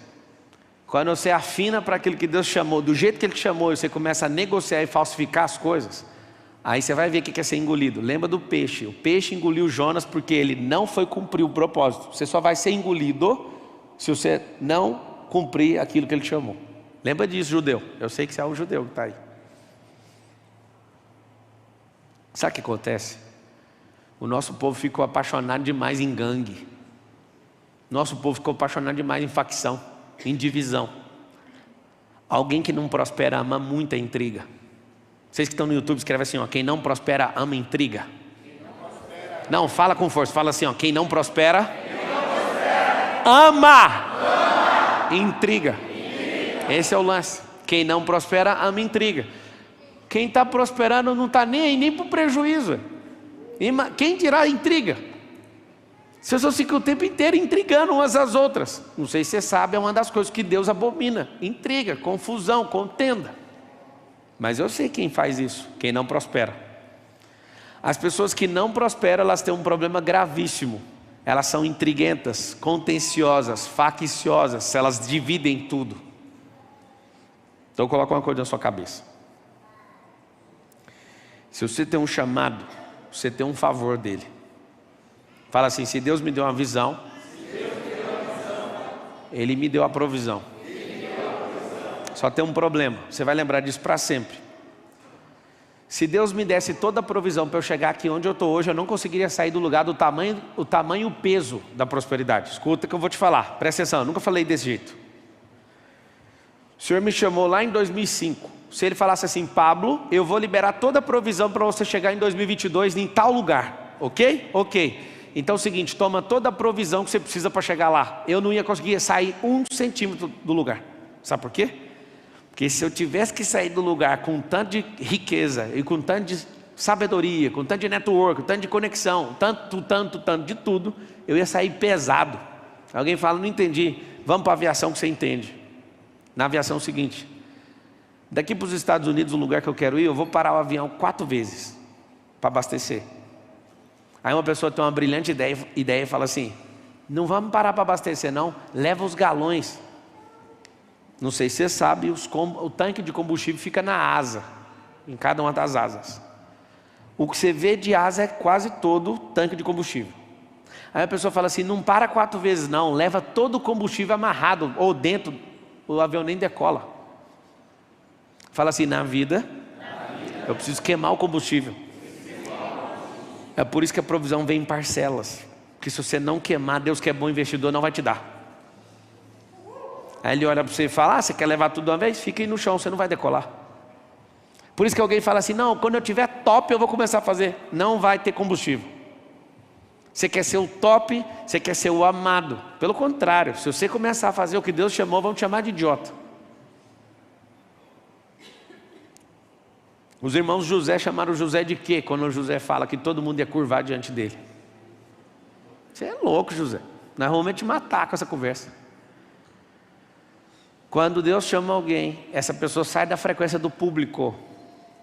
Quando você afina para aquilo que Deus chamou, do jeito que Ele te chamou, e você começa a negociar e falsificar as coisas, aí você vai ver o que é ser engolido. Lembra do peixe. O peixe engoliu Jonas porque ele não foi cumprir o propósito. Você só vai ser engolido se você não cumprir aquilo que Ele te chamou. Lembra disso, judeu. Eu sei que você é um judeu que está aí. Sabe o que acontece? O nosso povo ficou apaixonado demais em gangue. Nosso povo ficou apaixonado demais em facção, em divisão. Alguém que não prospera ama muita intriga. Vocês que estão no YouTube, escreve assim, ó, quem não prospera ama intriga. Não, fala com força, fala assim, ó, quem não prospera ama intriga. Esse é o lance. Quem não prospera ama intriga. Quem está prosperando não está nem aí, nem para o prejuízo. Quem dirá intriga? As pessoas ficam o tempo inteiro intrigando umas às outras. Não sei se você sabe, é uma das coisas que Deus abomina: intriga, confusão, contenda. Mas eu sei quem faz isso, quem não prospera. As pessoas que não prosperam, elas têm um problema gravíssimo. Elas são intriguentas, contenciosas, facciosas, elas dividem tudo. Então coloca uma coisa na sua cabeça: se você tem um chamado, você tem um favor dele. Fala assim: se Deus me deu uma visão, Ele me deu a provisão. Só tem um problema, você vai lembrar disso para sempre. Se Deus me desse toda a provisão para eu chegar aqui onde eu estou hoje, eu não conseguiria sair do lugar do tamanho e o peso da prosperidade. Escuta que eu vou te falar, presta atenção, eu nunca falei desse jeito. O Senhor me chamou lá em 2005. Se Ele falasse assim: Pablo, eu vou liberar toda a provisão para você chegar em 2022 em tal lugar, ok? Ok. Então é o seguinte, toma toda a provisão que você precisa para chegar lá. Eu não ia conseguir sair 1 centímetro do lugar. Sabe por quê? Porque se eu tivesse que sair do lugar com tanto de riqueza e com tanto de sabedoria, com tanto de network, com tanto de conexão, tanto de tudo, eu ia sair pesado. Alguém fala: não entendi. Vamos para a aviação que você entende. Na aviação é o seguinte: daqui para os Estados Unidos, o lugar que eu quero ir, eu vou parar o avião 4 vezes para abastecer. Aí uma pessoa tem uma brilhante ideia e fala assim: não vamos parar para abastecer não, leva os galões. Não sei se você sabe, o tanque de combustível fica na asa, em cada uma das asas. O que você vê de asa é quase todo tanque de combustível. Aí a pessoa fala assim: não para 4 vezes não, leva todo o combustível amarrado ou dentro, o avião nem decola. Fala assim: na vida eu preciso queimar o combustível. É por isso que a provisão vem em parcelas. Porque se você não queimar, Deus que é bom investidor não vai te dar. Aí Ele olha para você e fala: você quer levar tudo de uma vez? Fica aí no chão, você não vai decolar. Por isso que alguém fala assim: não, quando eu tiver top eu vou começar a fazer. Não vai ter combustível. Você quer ser o top, você quer ser o amado. Pelo contrário, se você começar a fazer o que Deus chamou, vão te chamar de idiota. Os irmãos José chamaram José de quê? Quando o José fala que todo mundo ia curvar diante dele. Você é louco, José. Nós vamos te matar com essa conversa. Quando Deus chama alguém, essa pessoa sai da frequência do público.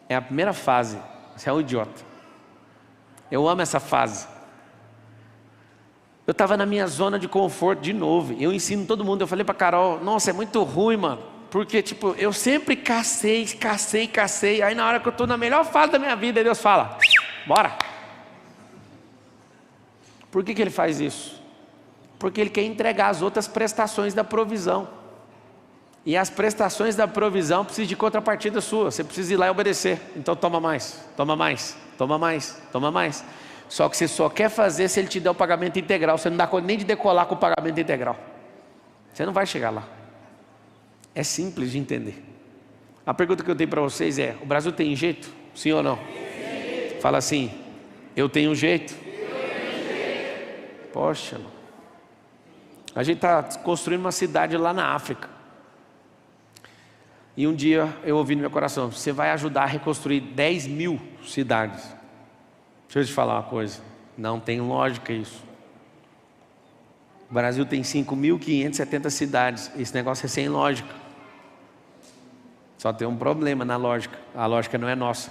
É a primeira fase. Você é um idiota. Eu amo essa fase. Eu estava na minha zona de conforto de novo. Eu ensino todo mundo. Eu falei para Carol: nossa, é muito ruim, mano. Porque tipo, eu sempre cacei. Aí na hora que eu estou na melhor fase da minha vida, Deus fala: bora. Por que Ele faz isso? Porque Ele quer entregar as outras prestações da provisão. E as prestações da provisão precisam de contrapartida sua. Você precisa ir lá e obedecer. Então toma mais. Só que você só quer fazer se Ele te der o pagamento integral. Você não dá conta nem de decolar com o pagamento integral. Você não vai chegar lá. É simples de entender. A pergunta que eu tenho para vocês é: o Brasil tem jeito? Sim ou não? Sim. Fala assim: eu tenho jeito? Poxa, mano. A gente está construindo uma cidade lá na África. E um dia eu ouvi no meu coração: você vai ajudar a reconstruir 10.000 cidades. Deixa eu te falar uma coisa: não tem lógica isso. O Brasil tem 5.570 cidades. Esse negócio é sem lógica. Só tem um problema na lógica. A lógica não é nossa.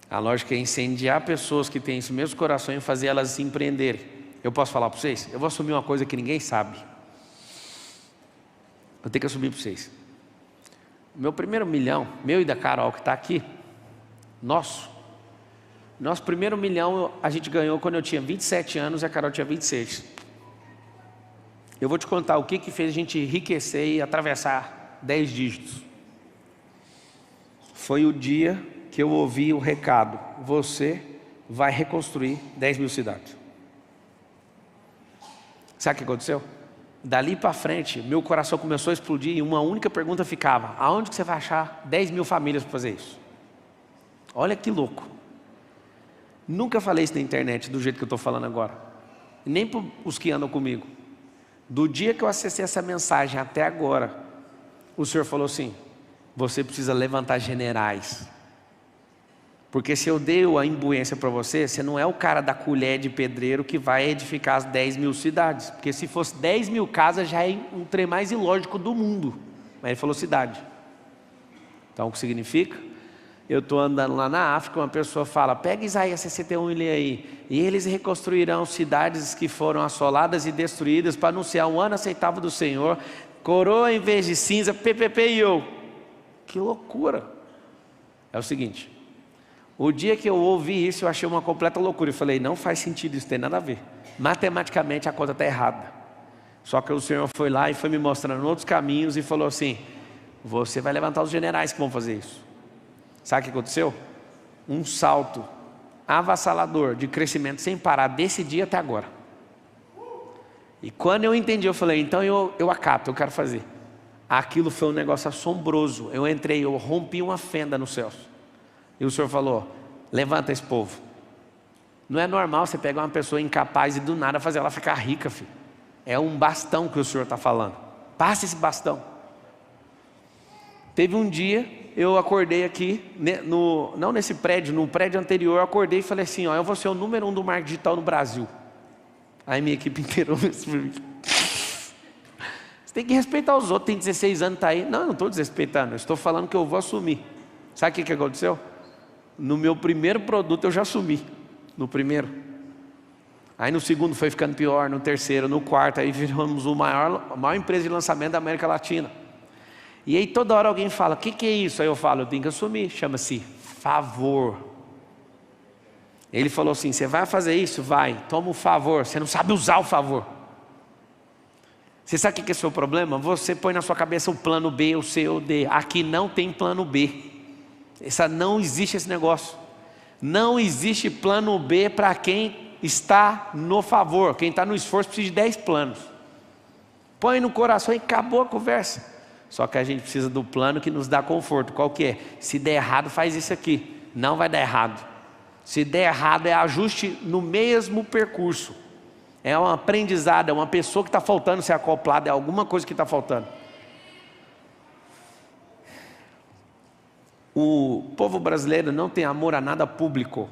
A lógica é incendiar pessoas que têm esse mesmo coração e fazer elas se empreenderem. Eu posso falar para vocês? Eu vou assumir uma coisa que ninguém sabe. Eu tenho que assumir para vocês. Meu primeiro milhão, meu e da Carol que está aqui, nosso primeiro milhão a gente ganhou quando eu tinha 27 anos e a Carol tinha 26. Eu vou te contar o que fez a gente enriquecer e atravessar 10 dígitos. Foi o dia que eu ouvi o recado: você vai reconstruir 10.000 cidades. Sabe o que aconteceu? Dali para frente, meu coração começou a explodir e uma única pergunta ficava: aonde que você vai achar 10.000 famílias para fazer isso? Olha que louco. Nunca falei isso na internet do jeito que eu estou falando agora. Nem para os que andam comigo. Do dia que eu acessei essa mensagem até agora, o Senhor falou assim: você precisa levantar generais. Porque se eu dei a imbuência para você, você não é o cara da colher de pedreiro que vai edificar as 10 mil cidades. Porque se fosse 10 mil casas, já é um trem mais ilógico do mundo. Mas ele falou cidade. Então o que significa? Eu estou andando lá na África, uma pessoa fala, pega Isaías 61 e lê aí. E eles reconstruirão cidades que foram assoladas e destruídas para anunciar um ano aceitável do Senhor. Coroa em vez de cinza, PPP e eu. Que loucura. É o seguinte. O dia que eu ouvi isso, eu achei uma completa loucura. Eu falei, não faz sentido, isso tem nada a ver. Matematicamente a conta está errada. Só que o Senhor foi lá e foi me mostrando outros caminhos e falou assim, você vai levantar os generais que vão fazer isso. Sabe o que aconteceu? Um salto avassalador de crescimento sem parar desse dia até agora. E quando eu entendi, eu falei, então eu acato, eu quero fazer. Aquilo foi um negócio assombroso. Eu entrei, eu rompi uma fenda nos céus. E o Senhor falou, levanta esse povo. Não é normal você pegar uma pessoa incapaz e do nada fazer ela ficar rica, filho. É um bastão que o Senhor está falando. Passa esse bastão. Teve um dia, eu acordei aqui, não nesse prédio, no prédio anterior, eu acordei e falei assim, ó, eu vou ser o número 1 do marketing digital no Brasil. Aí minha equipe inteira você tem que respeitar os outros, tem 16 anos, está aí. Não, eu não estou desrespeitando, eu estou falando que eu vou assumir. Sabe o que aconteceu? No meu primeiro produto eu já assumi, no primeiro. Aí no segundo foi ficando pior, no terceiro, no quarto, aí viramos a maior empresa de lançamento da América Latina. E aí toda hora alguém fala, o que é isso? Aí eu falo, eu tenho que assumir, chama-se favor. Ele falou assim, você vai fazer isso? Vai, toma o favor, você não sabe usar o favor. Você sabe o que é o seu problema? Você põe na sua cabeça o plano B, o C ou D. Aqui não tem plano B. Não existe esse negócio. Não existe plano B para quem está no favor. Quem está no esforço precisa de 10 planos. Põe no coração e acabou a conversa. Só que a gente precisa do plano que nos dá conforto. Qual que é? Se der errado, faz isso aqui. Não vai dar errado. Se der errado, é ajuste no mesmo percurso. É um aprendizado, é uma pessoa que está faltando ser acoplada, é alguma coisa que está faltando. O povo brasileiro não tem amor a nada público.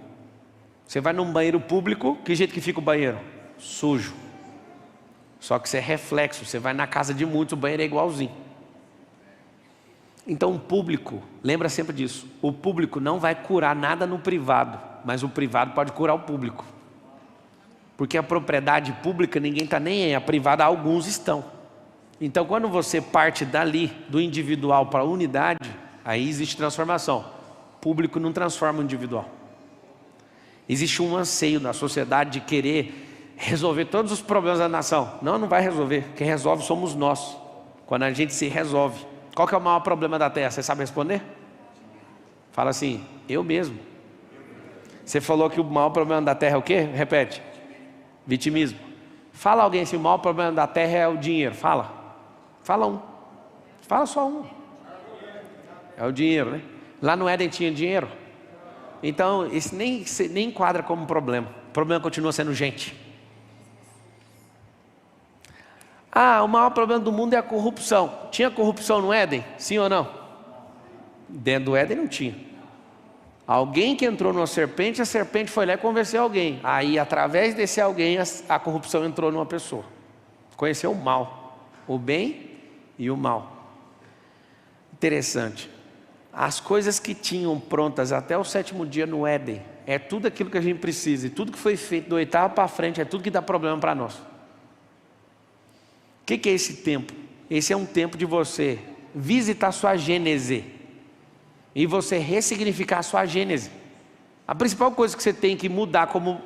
Você vai num banheiro público, que jeito que fica o banheiro? Sujo. Só que isso é reflexo, você vai na casa de muitos, o banheiro é igualzinho. Então o público, lembra sempre disso, o público não vai curar nada no privado, mas o privado pode curar o público. Porque a propriedade pública ninguém está nem aí, a privada alguns estão. Então quando você parte dali, do individual para a unidade, aí existe transformação. O público não transforma o individual. Existe um anseio na sociedade de querer resolver todos os problemas da nação. Não, não vai resolver, quem resolve somos nós, quando a gente se resolve. Qual que é o maior problema da terra? Você sabe responder? Fala assim, eu mesmo. Você falou que o maior problema da terra é o quê? Repete. Vitimismo. Fala alguém assim, o maior problema da terra é o dinheiro. Fala. Fala um. Fala só um. É o dinheiro, né? Lá no Éden tinha dinheiro. Então, isso nem enquadra como problema. O problema continua sendo gente. Ah, o maior problema do mundo é a corrupção. Tinha corrupção no Éden? Sim ou não? Dentro do Éden não tinha. Alguém que entrou numa serpente, a serpente foi lá e convenceu alguém. Aí, através desse alguém, a corrupção entrou numa pessoa. Conheceu o mal, o bem e o mal. Interessante. As coisas que tinham prontas até o 7º dia no Éden, é tudo aquilo que a gente precisa. E tudo que foi feito do 8º para frente, é tudo que dá problema para nós. O que é esse tempo? Esse é um tempo de você visitar sua gênese e você ressignificar a sua gênese. A principal coisa que você tem que mudar como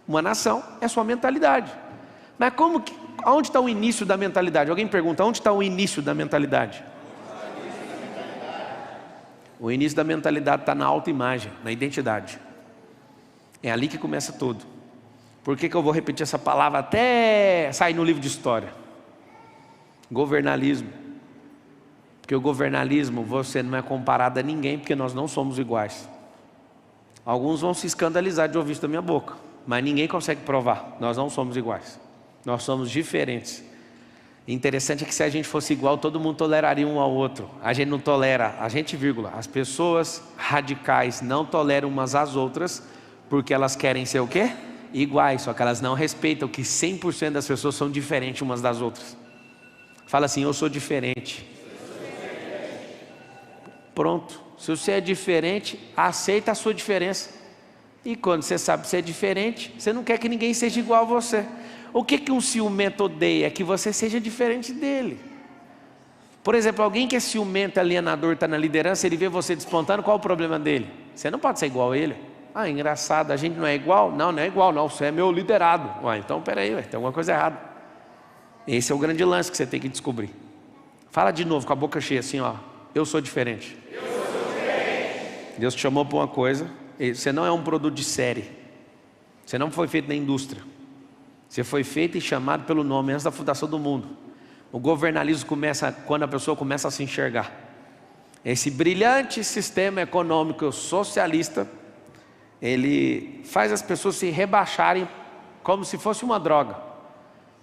uma nação é a sua mentalidade. Mas onde está o início da mentalidade? Alguém pergunta, onde está o início da mentalidade? O início da mentalidade está na autoimagem, na identidade. É ali que começa tudo. Por que eu vou repetir essa palavra até sair no livro de história? Governalismo. Porque o governalismo, você não é comparado a ninguém, porque nós não somos iguais. Alguns vão se escandalizar de ouvir isso da minha boca, mas ninguém consegue provar. Nós não somos iguais. Nós somos diferentes. Interessante é que se a gente fosse igual, todo mundo toleraria um ao outro. A gente não tolera, vírgula, as pessoas radicais não toleram umas às outras, porque elas querem ser o quê? Iguais, só que elas não respeitam que 100% das pessoas são diferentes umas das outras. Fala assim, eu sou diferente. Pronto, se você é diferente, aceita a sua diferença. E quando você sabe que você é diferente, você não quer que ninguém seja igual a você. O que um ciumento odeia? É que você seja diferente dele. Por exemplo, alguém que é ciumento, alienador, está na liderança, ele vê você despontando, qual o problema dele? Você não pode ser igual a ele. Ah, engraçado, a gente não é igual? Não, não é igual, não, você é meu liderado. Ué, então peraí, tem alguma coisa errada. Esse é o grande lance que você tem que descobrir. Fala de novo com a boca cheia assim, ó. Eu sou diferente. Eu sou diferente. Deus te chamou para uma coisa. Você não é um produto de série. Você não foi feito na indústria. Você foi feito e chamado pelo nome antes da fundação do mundo. O governalismo começa quando a pessoa começa a se enxergar. Esse brilhante sistema econômico socialista, ele faz as pessoas se rebaixarem como se fosse uma droga,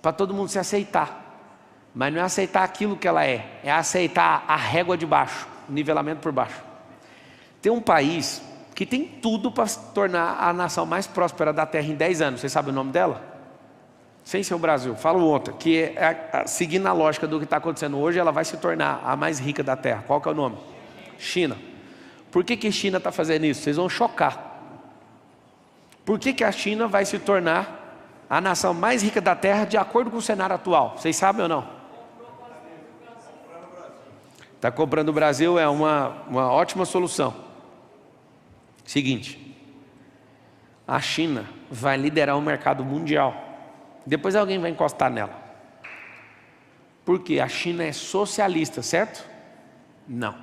para todo mundo se aceitar. Mas não é aceitar aquilo que ela é aceitar a régua de baixo, o nivelamento por baixo. Tem um país que tem tudo para se tornar a nação mais próspera da Terra em 10 anos. Vocês sabem o nome dela? Sem ser o Brasil, falo outra, que seguindo a lógica do que está acontecendo hoje, ela vai se tornar a mais rica da Terra. Qual que é o nome? China. Por que a China está fazendo isso? Vocês vão chocar. Por que a China vai se tornar a nação mais rica da Terra de acordo com o cenário atual? Vocês sabem ou não? Está comprando o Brasil, é uma ótima solução. Seguinte, a China vai liderar o mercado mundial. Depois alguém vai encostar nela. Porque a China é socialista, certo? Não.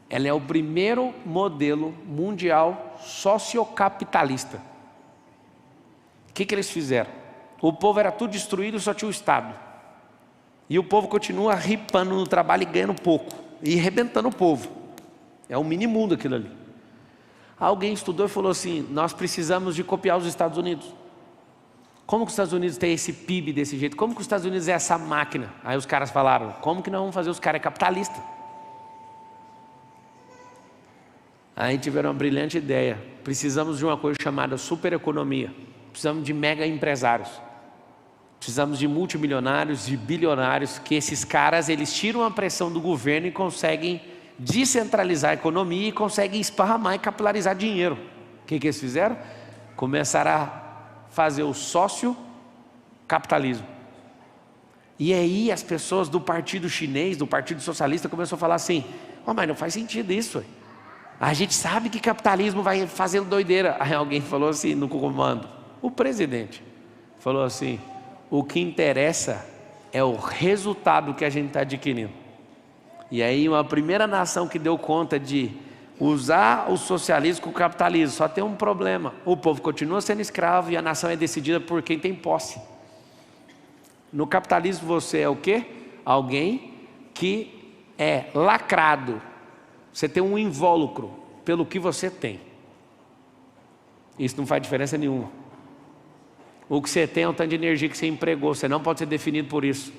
Ela é o primeiro modelo mundial sociocapitalista. O que eles fizeram? O povo era tudo destruído e só tinha o Estado. E o povo continua ripando no trabalho e ganhando pouco. E arrebentando o povo. É um mini mundo aquilo ali. Alguém estudou e falou assim, nós precisamos de copiar os Estados Unidos. Como que os Estados Unidos tem esse PIB desse jeito? Como que os Estados Unidos é essa máquina? Aí os caras falaram, como que nós vamos fazer os caras capitalistas? Aí tiveram uma brilhante ideia. Precisamos de uma coisa chamada supereconomia. Precisamos de mega empresários. Precisamos de multimilionários, de bilionários, que esses caras, eles tiram a pressão do governo e conseguem descentralizar a economia e conseguem esparramar e capilarizar dinheiro. O que eles fizeram? Começaram a fazer o sócio-capitalismo. E aí as pessoas do partido chinês, do partido socialista, começaram a falar assim, mas não faz sentido isso. A gente sabe que capitalismo vai fazendo doideira. Aí alguém falou assim no comando, o presidente falou assim, o que interessa é o resultado que a gente está adquirindo. E aí uma primeira nação que deu conta de usar o socialismo com o capitalismo, só tem um problema, o povo continua sendo escravo e a nação é decidida por quem tem posse. No capitalismo você é o quê? Alguém que é lacrado, você tem um invólucro pelo que você tem. Isso não faz diferença nenhuma. O que você tem é o tanto de energia que você empregou, você não pode ser definido por isso.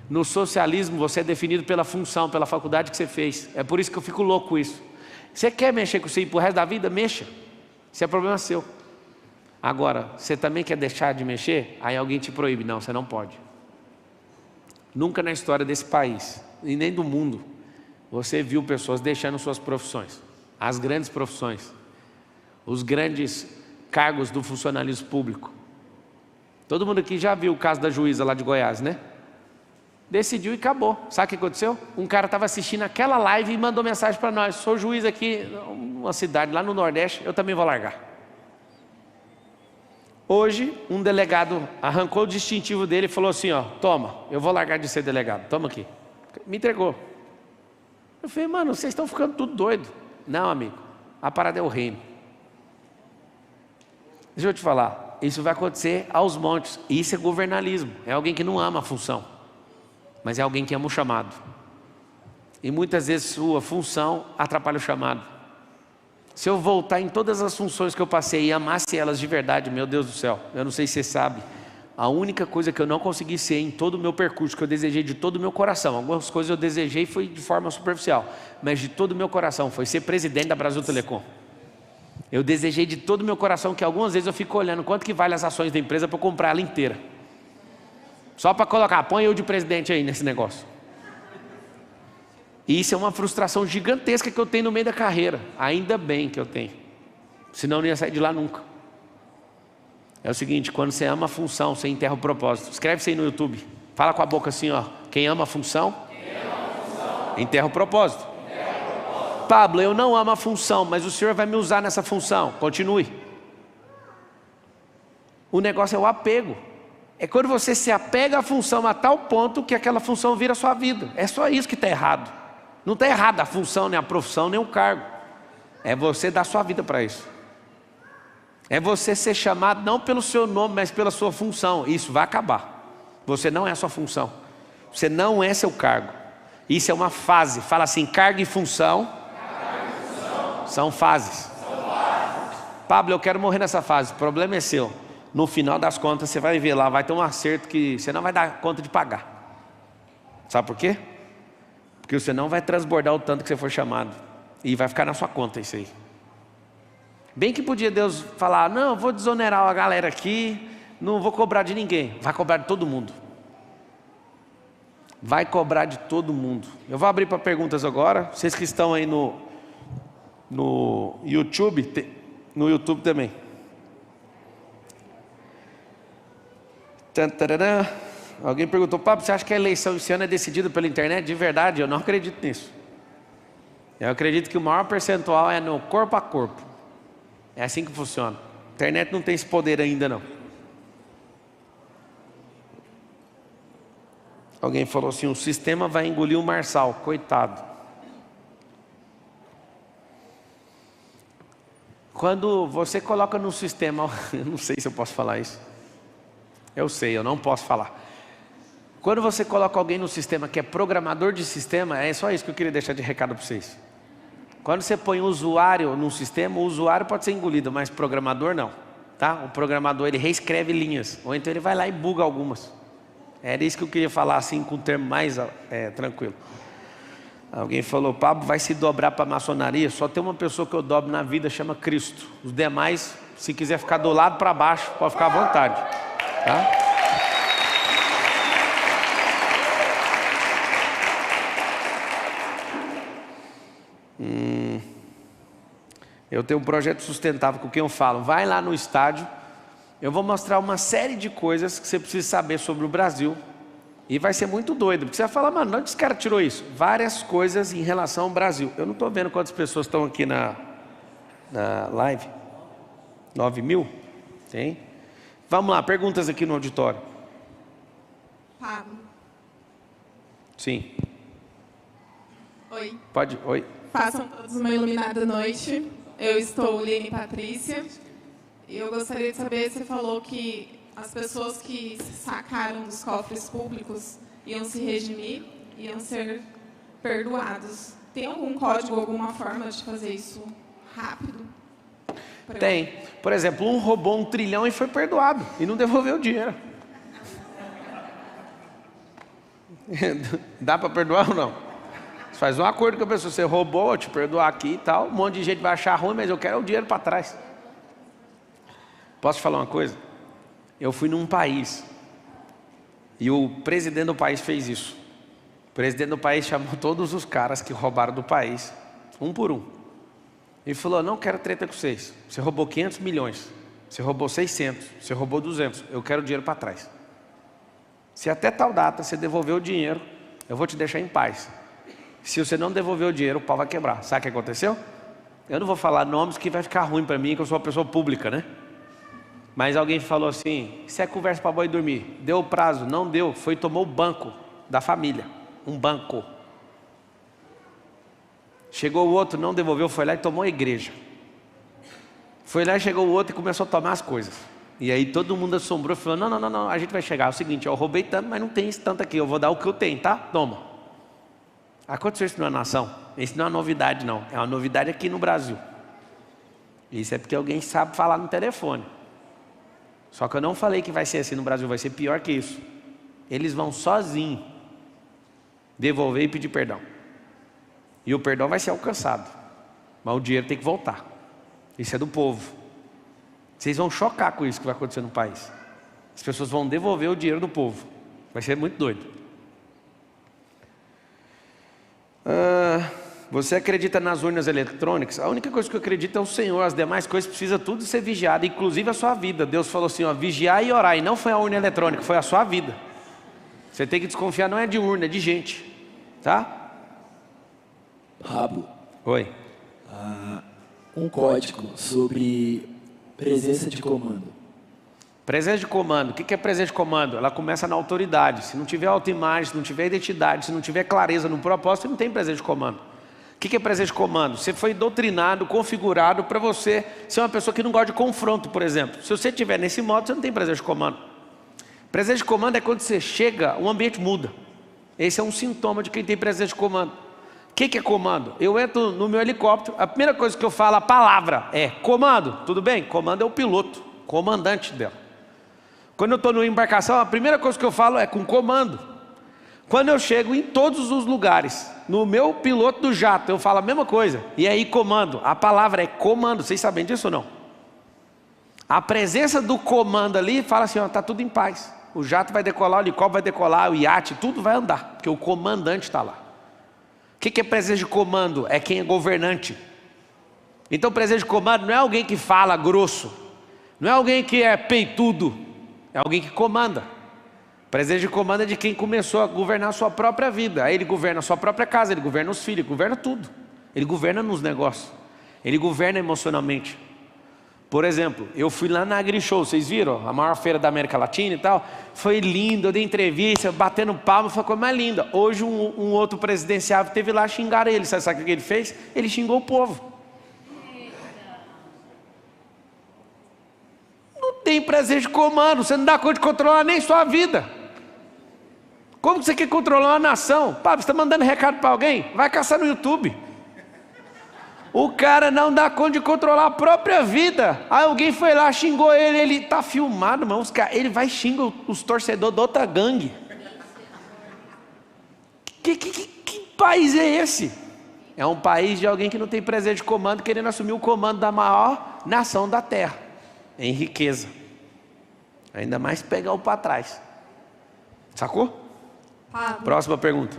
No socialismo você é definido pela função, pela faculdade que você fez. É por isso que eu fico louco com isso. Você quer mexer com isso aí pro resto da vida? Mexa. Isso é problema seu. Agora, você também quer deixar de mexer? Aí alguém te proíbe. Não, você não pode. Nunca na história desse país, e nem do mundo, você viu pessoas deixando suas profissões. As grandes profissões. Os grandes cargos do funcionalismo público. Todo mundo aqui já viu o caso da juíza lá de Goiás, né? Decidiu e acabou. Sabe o que aconteceu? Um cara estava assistindo aquela live e mandou mensagem para nós. Sou juiz aqui, uma cidade lá no Nordeste, eu também vou largar. Hoje, um delegado arrancou o distintivo dele e falou assim, ó, toma, eu vou largar de ser delegado, toma aqui. Me entregou. Eu falei, mano, vocês estão ficando tudo doido. Não, amigo, a parada é o reino. Deixa eu te falar, isso vai acontecer aos montes. Isso é governalismo, é alguém que não ama a função. Mas é alguém que ama o chamado. E muitas vezes sua função atrapalha o chamado. Se eu voltar em todas as funções que eu passei e amasse elas de verdade, meu Deus do céu, eu não sei se você sabe, A única coisa que eu não consegui ser em todo o meu percurso, que eu desejei de todo o meu coração, algumas coisas eu desejei foi de forma superficial, mas de todo o meu coração, foi ser presidente da Brasil Telecom. Eu desejei de todo o meu coração, que algumas vezes eu fico olhando quanto que vale as ações da empresa para eu comprar ela inteira. Só para colocar, põe eu de presidente aí nesse negócio. E isso é uma frustração gigantesca que eu tenho no meio da carreira. Ainda bem que eu tenho. Senão eu não ia sair de lá nunca. É o seguinte, quando você ama a função, você enterra o propósito. Escreve isso aí no YouTube. Fala com a boca assim, ó. Quem ama a função, enterra o propósito. Pablo, eu não amo a função, mas o Senhor vai me usar nessa função. Continue. O negócio é o apego. É quando você se apega à função a tal ponto que aquela função vira a sua vida. É só isso que está errado. Não está errado a função, nem a profissão, nem o cargo. É você dar sua vida para isso. É você ser chamado não pelo seu nome, mas pela sua função. Isso vai acabar. Você não é a sua função. Você não é seu cargo. Isso é uma fase. Fala assim, cargo e função são fases. Pablo, eu quero morrer nessa fase. O problema é seu. No final das contas, você vai ver lá, vai ter um acerto que você não vai dar conta de pagar. Sabe por quê? Porque você não vai transbordar o tanto que você for chamado. E vai ficar na sua conta isso aí. Bem que podia Deus falar, não, vou desonerar a galera aqui, não vou cobrar de ninguém. Vai cobrar de todo mundo. Vai cobrar de todo mundo. Eu vou abrir para perguntas agora. Vocês que estão aí no YouTube, no YouTube também. Alguém perguntou, Pablo, você acha que a eleição esse ano é decidida pela internet? De verdade, eu não acredito nisso. Eu acredito que o maior percentual é no corpo a corpo. É assim que funciona. A internet não tem esse poder ainda não. Alguém falou assim, o sistema vai engolir o Marçal, coitado. Quando você coloca no sistema, eu não sei se eu posso falar isso. Eu sei, eu não posso falar. Quando você coloca alguém no sistema que é programador de sistema, é só isso que eu queria deixar de recado para vocês. Quando você põe um usuário num sistema, o usuário pode ser engolido, mas programador não. Tá? O programador ele reescreve linhas, ou então ele vai lá e buga algumas. Era isso que eu queria falar assim com um termo mais tranquilo. Alguém falou, Pablo vai se dobrar para a maçonaria? Só tem uma pessoa que eu dobro na vida, chama Cristo. Os demais, se quiser ficar do lado para baixo, pode ficar à vontade. Tá? Eu tenho um projeto sustentável com quem eu falo. Vai lá no estádio. Eu vou mostrar uma série de coisas que você precisa saber sobre o Brasil. E vai ser muito doido. Porque você vai falar, mano, onde esse cara tirou isso? Várias coisas em relação ao Brasil. Eu não estou vendo quantas pessoas estão aqui na live. 9.000? Tem? Vamos lá, perguntas aqui no auditório. Pablo. Sim. Oi. Pode, oi. Façam todos uma iluminada noite. Eu estou Lene Patrícia. E eu gostaria de saber, você falou que as pessoas que sacaram dos cofres públicos iam se redimir, iam ser perdoados. Tem algum código, alguma forma de fazer isso rápido? Tem. Por exemplo, um roubou 1 trilhão e foi perdoado. E não devolveu o dinheiro. Dá para perdoar ou não? Você faz um acordo com a pessoa. Você roubou, eu te perdoar aqui e tal. Um monte de gente vai achar ruim, mas eu quero o dinheiro para trás. Posso te falar uma coisa? Eu fui num país. E o presidente do país fez isso. O presidente do país chamou todos os caras que roubaram do país. Um por um. Ele falou, não quero treta com vocês. Você roubou 500 milhões. Você roubou 600. Você roubou 200. Eu quero o dinheiro para trás. Se até tal data você devolver o dinheiro, eu vou te deixar em paz. Se você não devolver o dinheiro, o pau vai quebrar. Sabe o que aconteceu? Eu não vou falar nomes que vai ficar ruim para mim, que eu sou uma pessoa pública, né? Mas alguém falou assim, isso é conversa para boi dormir. Deu o prazo, não deu. Foi e tomou o banco da família. Um banco. Chegou o outro, não devolveu, foi lá e tomou a igreja. Foi lá e chegou o outro e começou a tomar as coisas. E aí todo mundo assombrou e falou, não, a gente vai chegar. É o seguinte, eu roubei tanto, mas não tem esse tanto aqui. Eu vou dar o que eu tenho, tá? Toma. Aconteceu isso na nação. Isso não é uma novidade não. É uma novidade aqui no Brasil. Isso é porque alguém sabe falar no telefone. Só que eu não falei que vai ser assim no Brasil, vai ser pior que isso. Eles vão sozinhos devolver e pedir perdão. E o perdão vai ser alcançado. Mas o dinheiro tem que voltar. Isso é do povo. Vocês vão chocar com isso que vai acontecer no país. As pessoas vão devolver o dinheiro do povo. Vai ser muito doido. Você acredita nas urnas eletrônicas? A única coisa que eu acredito é o Senhor. As demais coisas precisam tudo ser vigiado, inclusive a sua vida. Deus falou assim, ó, vigiar e orar. E não foi a urna eletrônica, foi a sua vida. Você tem que desconfiar, não é de urna, é de gente. Tá? Pablo. Oi. Um código sobre presença de comando. Presença de comando. O que é presença de comando? Ela começa na autoridade. Se não tiver autoimagem, se não tiver identidade, se não tiver clareza no propósito, não tem presença de comando. O que é presença de comando? Você foi doutrinado, configurado para você ser uma pessoa que não gosta de confronto, por exemplo. Se você estiver nesse modo, você não tem presença de comando. Presença de comando é quando você chega, o ambiente muda. Esse é um sintoma de quem tem presença de comando. O que é comando? Eu entro no meu helicóptero, a primeira coisa que eu falo, a palavra é comando. Tudo bem? Comando é o piloto, comandante dela. Quando eu estou numa embarcação, a primeira coisa que eu falo é com comando. Quando eu chego em todos os lugares, no meu piloto do jato, eu falo a mesma coisa. E aí comando, a palavra é comando. Vocês sabem disso ou não? A presença do comando ali fala assim, ó, está tudo em paz. O jato vai decolar, o helicóptero vai decolar, o iate, tudo vai andar, porque o comandante está lá. O que é presença de comando? É quem é governante. Então presença de comando não é alguém que fala grosso, não é alguém que é peitudo, é alguém que comanda. Presença de comando é de quem começou a governar a sua própria vida. Aí ele governa a sua própria casa, ele governa os filhos, ele governa tudo. Ele governa nos negócios, ele governa emocionalmente. Por exemplo, eu fui lá na AgriShow, vocês viram? A maior feira da América Latina e tal. Foi lindo, eu dei entrevista, batendo palma, foi a coisa mais linda. Hoje um outro presidenciável teve lá xingar ele. Sabe o que ele fez? Ele xingou o povo. Não tem prazer de comando, você não dá conta de controlar nem sua vida. Como você quer controlar uma nação? Pablo, você está mandando recado para alguém? Vai caçar no YouTube. O cara não dá conta de controlar a própria vida. Aí alguém foi lá, xingou ele, ele está filmado, irmão. Ele vai xingar os torcedores da outra gangue. Que país é esse? É um país de alguém que não tem presença de comando, querendo assumir o comando da maior nação da terra, em riqueza. Ainda mais pegar o para trás. Sacou? Pablo. Próxima pergunta.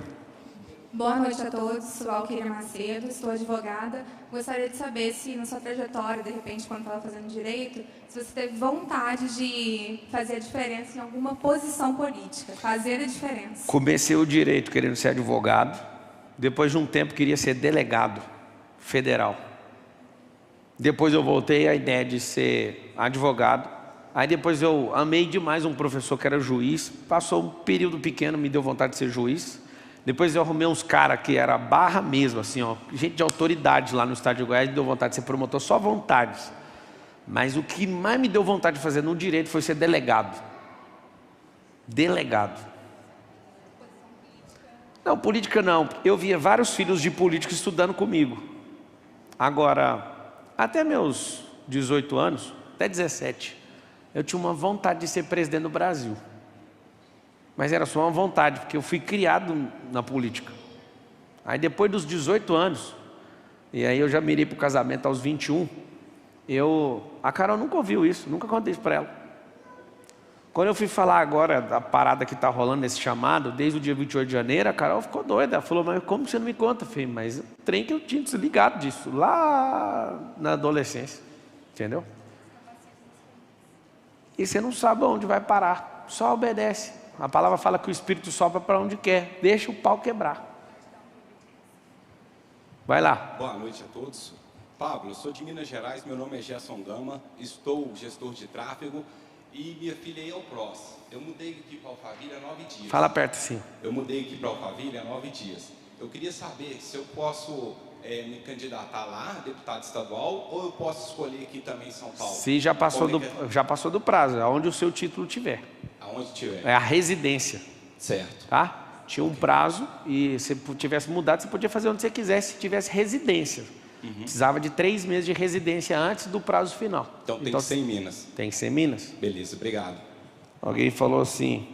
Boa noite a todos, sou Valquíria Macedo, estou advogada. Gostaria de saber se na sua trajetória, de repente, quando estava fazendo direito, se você teve vontade de fazer a diferença em alguma posição política, fazer a diferença. Comecei o direito querendo ser advogado, depois de um tempo queria ser delegado federal. Depois eu voltei à ideia de ser advogado. Aí depois eu amei demais um professor que era juiz, passou um período pequeno, me deu vontade de ser juiz. Depois eu arrumei uns caras que era barra mesmo, assim, ó, gente de autoridade lá no estado de Goiás, me deu vontade de ser promotor, só vontades. Mas o que mais me deu vontade de fazer no direito foi ser delegado. Delegado. Não, política não. Eu via vários filhos de políticos estudando comigo. Agora, até meus 18 anos, até 17, eu tinha uma vontade de ser presidente do Brasil. Mas era só uma vontade, porque eu fui criado na política. Aí depois dos 18 anos, e aí eu já mirei para o casamento aos 21, a Carol nunca ouviu isso, nunca contei isso para ela. Quando eu fui falar agora da parada que está rolando nesse chamado, desde o dia 28 de janeiro, a Carol ficou doida. Ela falou, mas como você não me conta? Eu falei, mas o trem que eu tinha desligado disso, lá na adolescência, entendeu? E você não sabe onde vai parar, só obedece. A palavra fala que o Espírito sopra para onde quer, deixa o pau quebrar. Vai lá. Boa noite a todos. Pablo, eu sou de Minas Gerais, meu nome é Gerson Gama, estou gestor de tráfego e me afiliei ao PROS. Eu mudei aqui para Alphaville há 9 dias. Fala perto sim. Eu mudei aqui para Alphaville há 9 dias. Eu queria saber se eu posso me candidatar lá, deputado estadual, ou eu posso escolher aqui também em São Paulo? Sim, já passou do prazo, aonde o seu título tiver. Aonde tiver. É a residência. Certo. Tá? Tinha um prazo e se tivesse mudado, você podia fazer onde você quisesse, se tivesse residência. Precisava de 3 meses de residência antes do prazo final. Então tem que ser em Minas. Tem que ser em Minas. Beleza, obrigado. Alguém falou assim...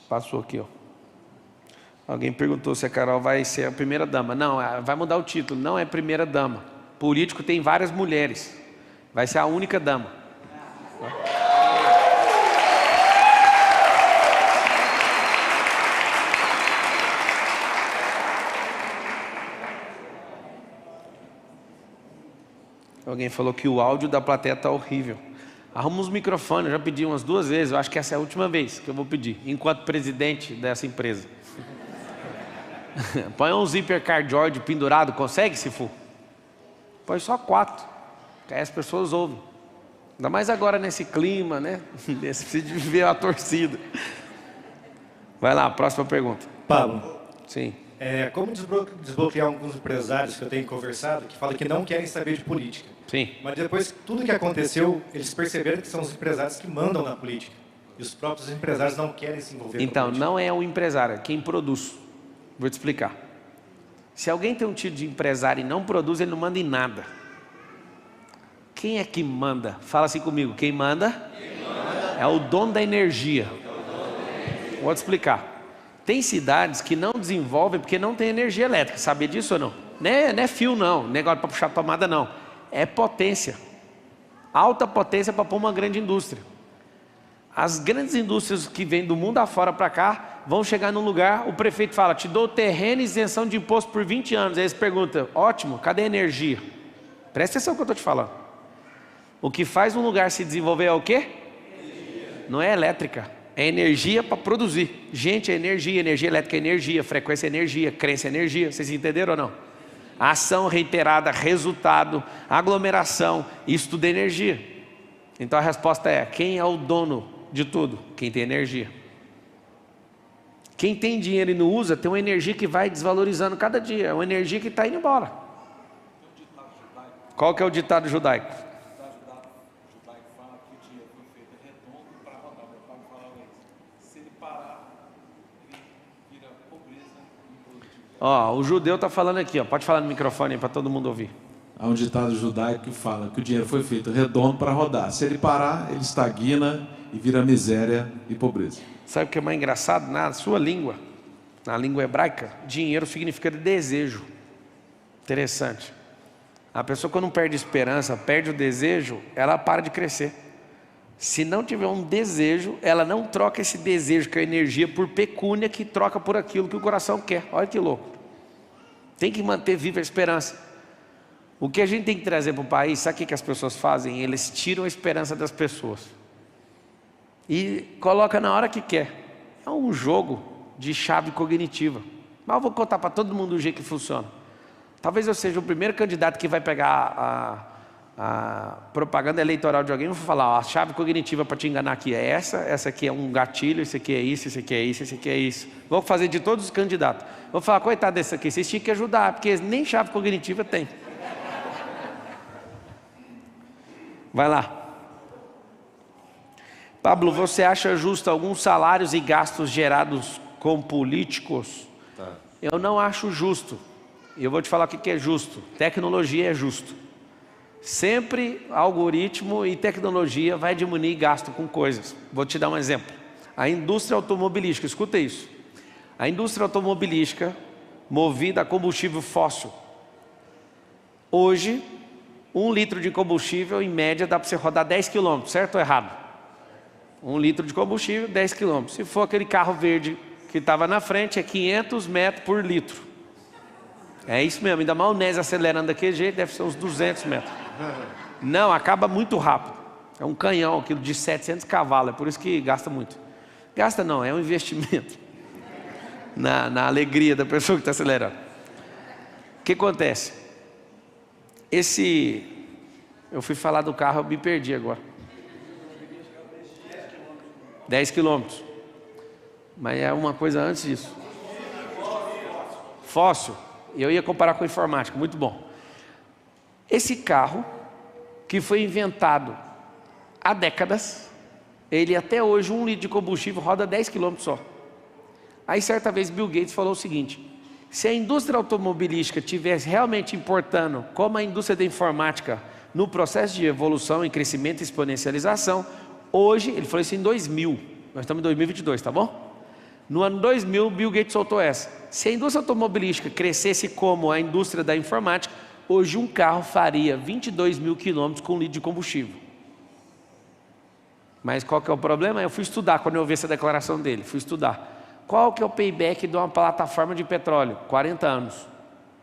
Passou aqui, ó. Alguém perguntou se a Carol vai ser a primeira dama. Não, vai mudar o título. Não é primeira dama. Político tem várias mulheres. Vai ser a única dama. Alguém falou que o áudio da plateia está horrível. Arruma uns microfones, eu já pedi umas 2 vezes, eu acho que essa é a última vez que eu vou pedir, enquanto presidente dessa empresa. Põe um zíper cardioide pendurado, consegue, se for? Põe só 4, que aí as pessoas ouvem. Ainda mais agora nesse clima, né? Você precisa de ver a torcida. Vai lá, próxima pergunta. Pablo. Sim. Como desbloquear alguns empresários que eu tenho conversado que falam que não querem saber de política? Sim. Mas depois, tudo que aconteceu, eles perceberam que são os empresários que mandam na política. E os próprios empresários não querem se envolver com a Então, política. não é o empresário, é quem produz. Vou te explicar. Se alguém tem um título de empresário e não produz, ele não manda em nada. Quem é que manda? Fala assim comigo. Quem manda? É o dono da energia. Vou te explicar. Tem cidades que não desenvolvem porque não tem energia elétrica. Sabia disso ou não? Não é fio não, negócio para puxar tomada não. É potência. Alta potência para pôr uma grande indústria. As grandes indústrias que vêm do mundo afora para cá vão chegar num lugar, o prefeito fala, te dou terreno e isenção de imposto por 20 anos. Aí eles perguntam, ótimo, cadê a energia? Presta atenção no que eu estou te falando. O que faz um lugar se desenvolver é o quê? Não é elétrica. É energia para produzir. Gente, é energia elétrica é energia, frequência é energia, crença é energia. Vocês entenderam ou não? Ação reiterada, resultado, aglomeração, isso tudo é energia. Então a resposta é, quem é o dono de tudo? Quem tem energia. Quem tem dinheiro e não usa, tem uma energia que vai desvalorizando cada dia. É uma energia que está indo embora. Qual que é o ditado judaico? Ó, o judeu está falando aqui, ó. Pode falar no microfone para todo mundo ouvir. Há um ditado judaico que fala que o dinheiro foi feito redondo para rodar. Se ele parar, ele estagna e vira miséria e pobreza. Sabe o que é mais engraçado? Na sua língua, na língua hebraica, dinheiro significa desejo. Interessante. A pessoa quando perde esperança, perde o desejo, ela para de crescer. Se não tiver um desejo, ela não troca esse desejo, que é a energia, por pecúnia, que troca por aquilo que o coração quer. Olha que louco. Tem que manter viva a esperança. O que a gente tem que trazer para o país, sabe o que as pessoas fazem? Eles tiram a esperança das pessoas. E coloca na hora que quer. É um jogo de chave cognitiva. Mas eu vou contar para todo mundo o jeito que funciona. Talvez eu seja o primeiro candidato que vai pegar a propaganda eleitoral de alguém e vou falar, ó, a chave cognitiva para te enganar aqui é essa aqui é um gatilho, esse aqui é isso, esse aqui é isso, esse aqui é isso. Vou fazer de todos os candidatos. Vou falar, coitado desse aqui, vocês tinham que ajudar, porque nem chave cognitiva tem. Vai lá. Pablo, você acha justo alguns salários e gastos gerados com políticos? Tá. Eu não acho justo. Eu vou te falar o que é justo. Tecnologia é justo. Sempre algoritmo e tecnologia vai diminuir gasto com coisas. Vou te dar um exemplo. A indústria automobilística, escuta isso. A indústria automobilística movida a combustível fóssil. Hoje, 1 litro de combustível, em média, dá para você rodar 10 km, certo ou errado? 1 litro de combustível, 10 km. Se for aquele carro verde que estava na frente, é 500 metros por litro. É isso mesmo, ainda maionese acelerando daquele jeito, deve ser uns 200 metros. Não, acaba muito rápido. É um canhão, aquilo de 700 cavalos, é por isso que gasta muito. Gasta não, é um investimento na alegria da pessoa que está acelerando. O que acontece? Eu fui falar do carro, eu me perdi agora. 10 quilômetros. Mas é uma coisa antes disso. Fóssil. Eu ia comparar com informática, muito bom. Esse carro, que foi inventado há décadas, ele até hoje, 1 litro de combustível roda 10 km só. Aí certa vez Bill Gates falou o seguinte, Se a indústria automobilística tivesse realmente importando como a indústria da informática no processo de evolução e crescimento e exponencialização, hoje, ele falou isso em 2000, nós estamos em 2022, tá bom? No ano 2000, Bill Gates soltou essa. Se a indústria automobilística crescesse como a indústria da informática, hoje um carro faria 22 mil quilômetros com litro de combustível. Mas qual que é o problema? Eu fui estudar, quando eu vi essa declaração dele, fui estudar. Qual que é o payback de uma plataforma de petróleo? 40 anos.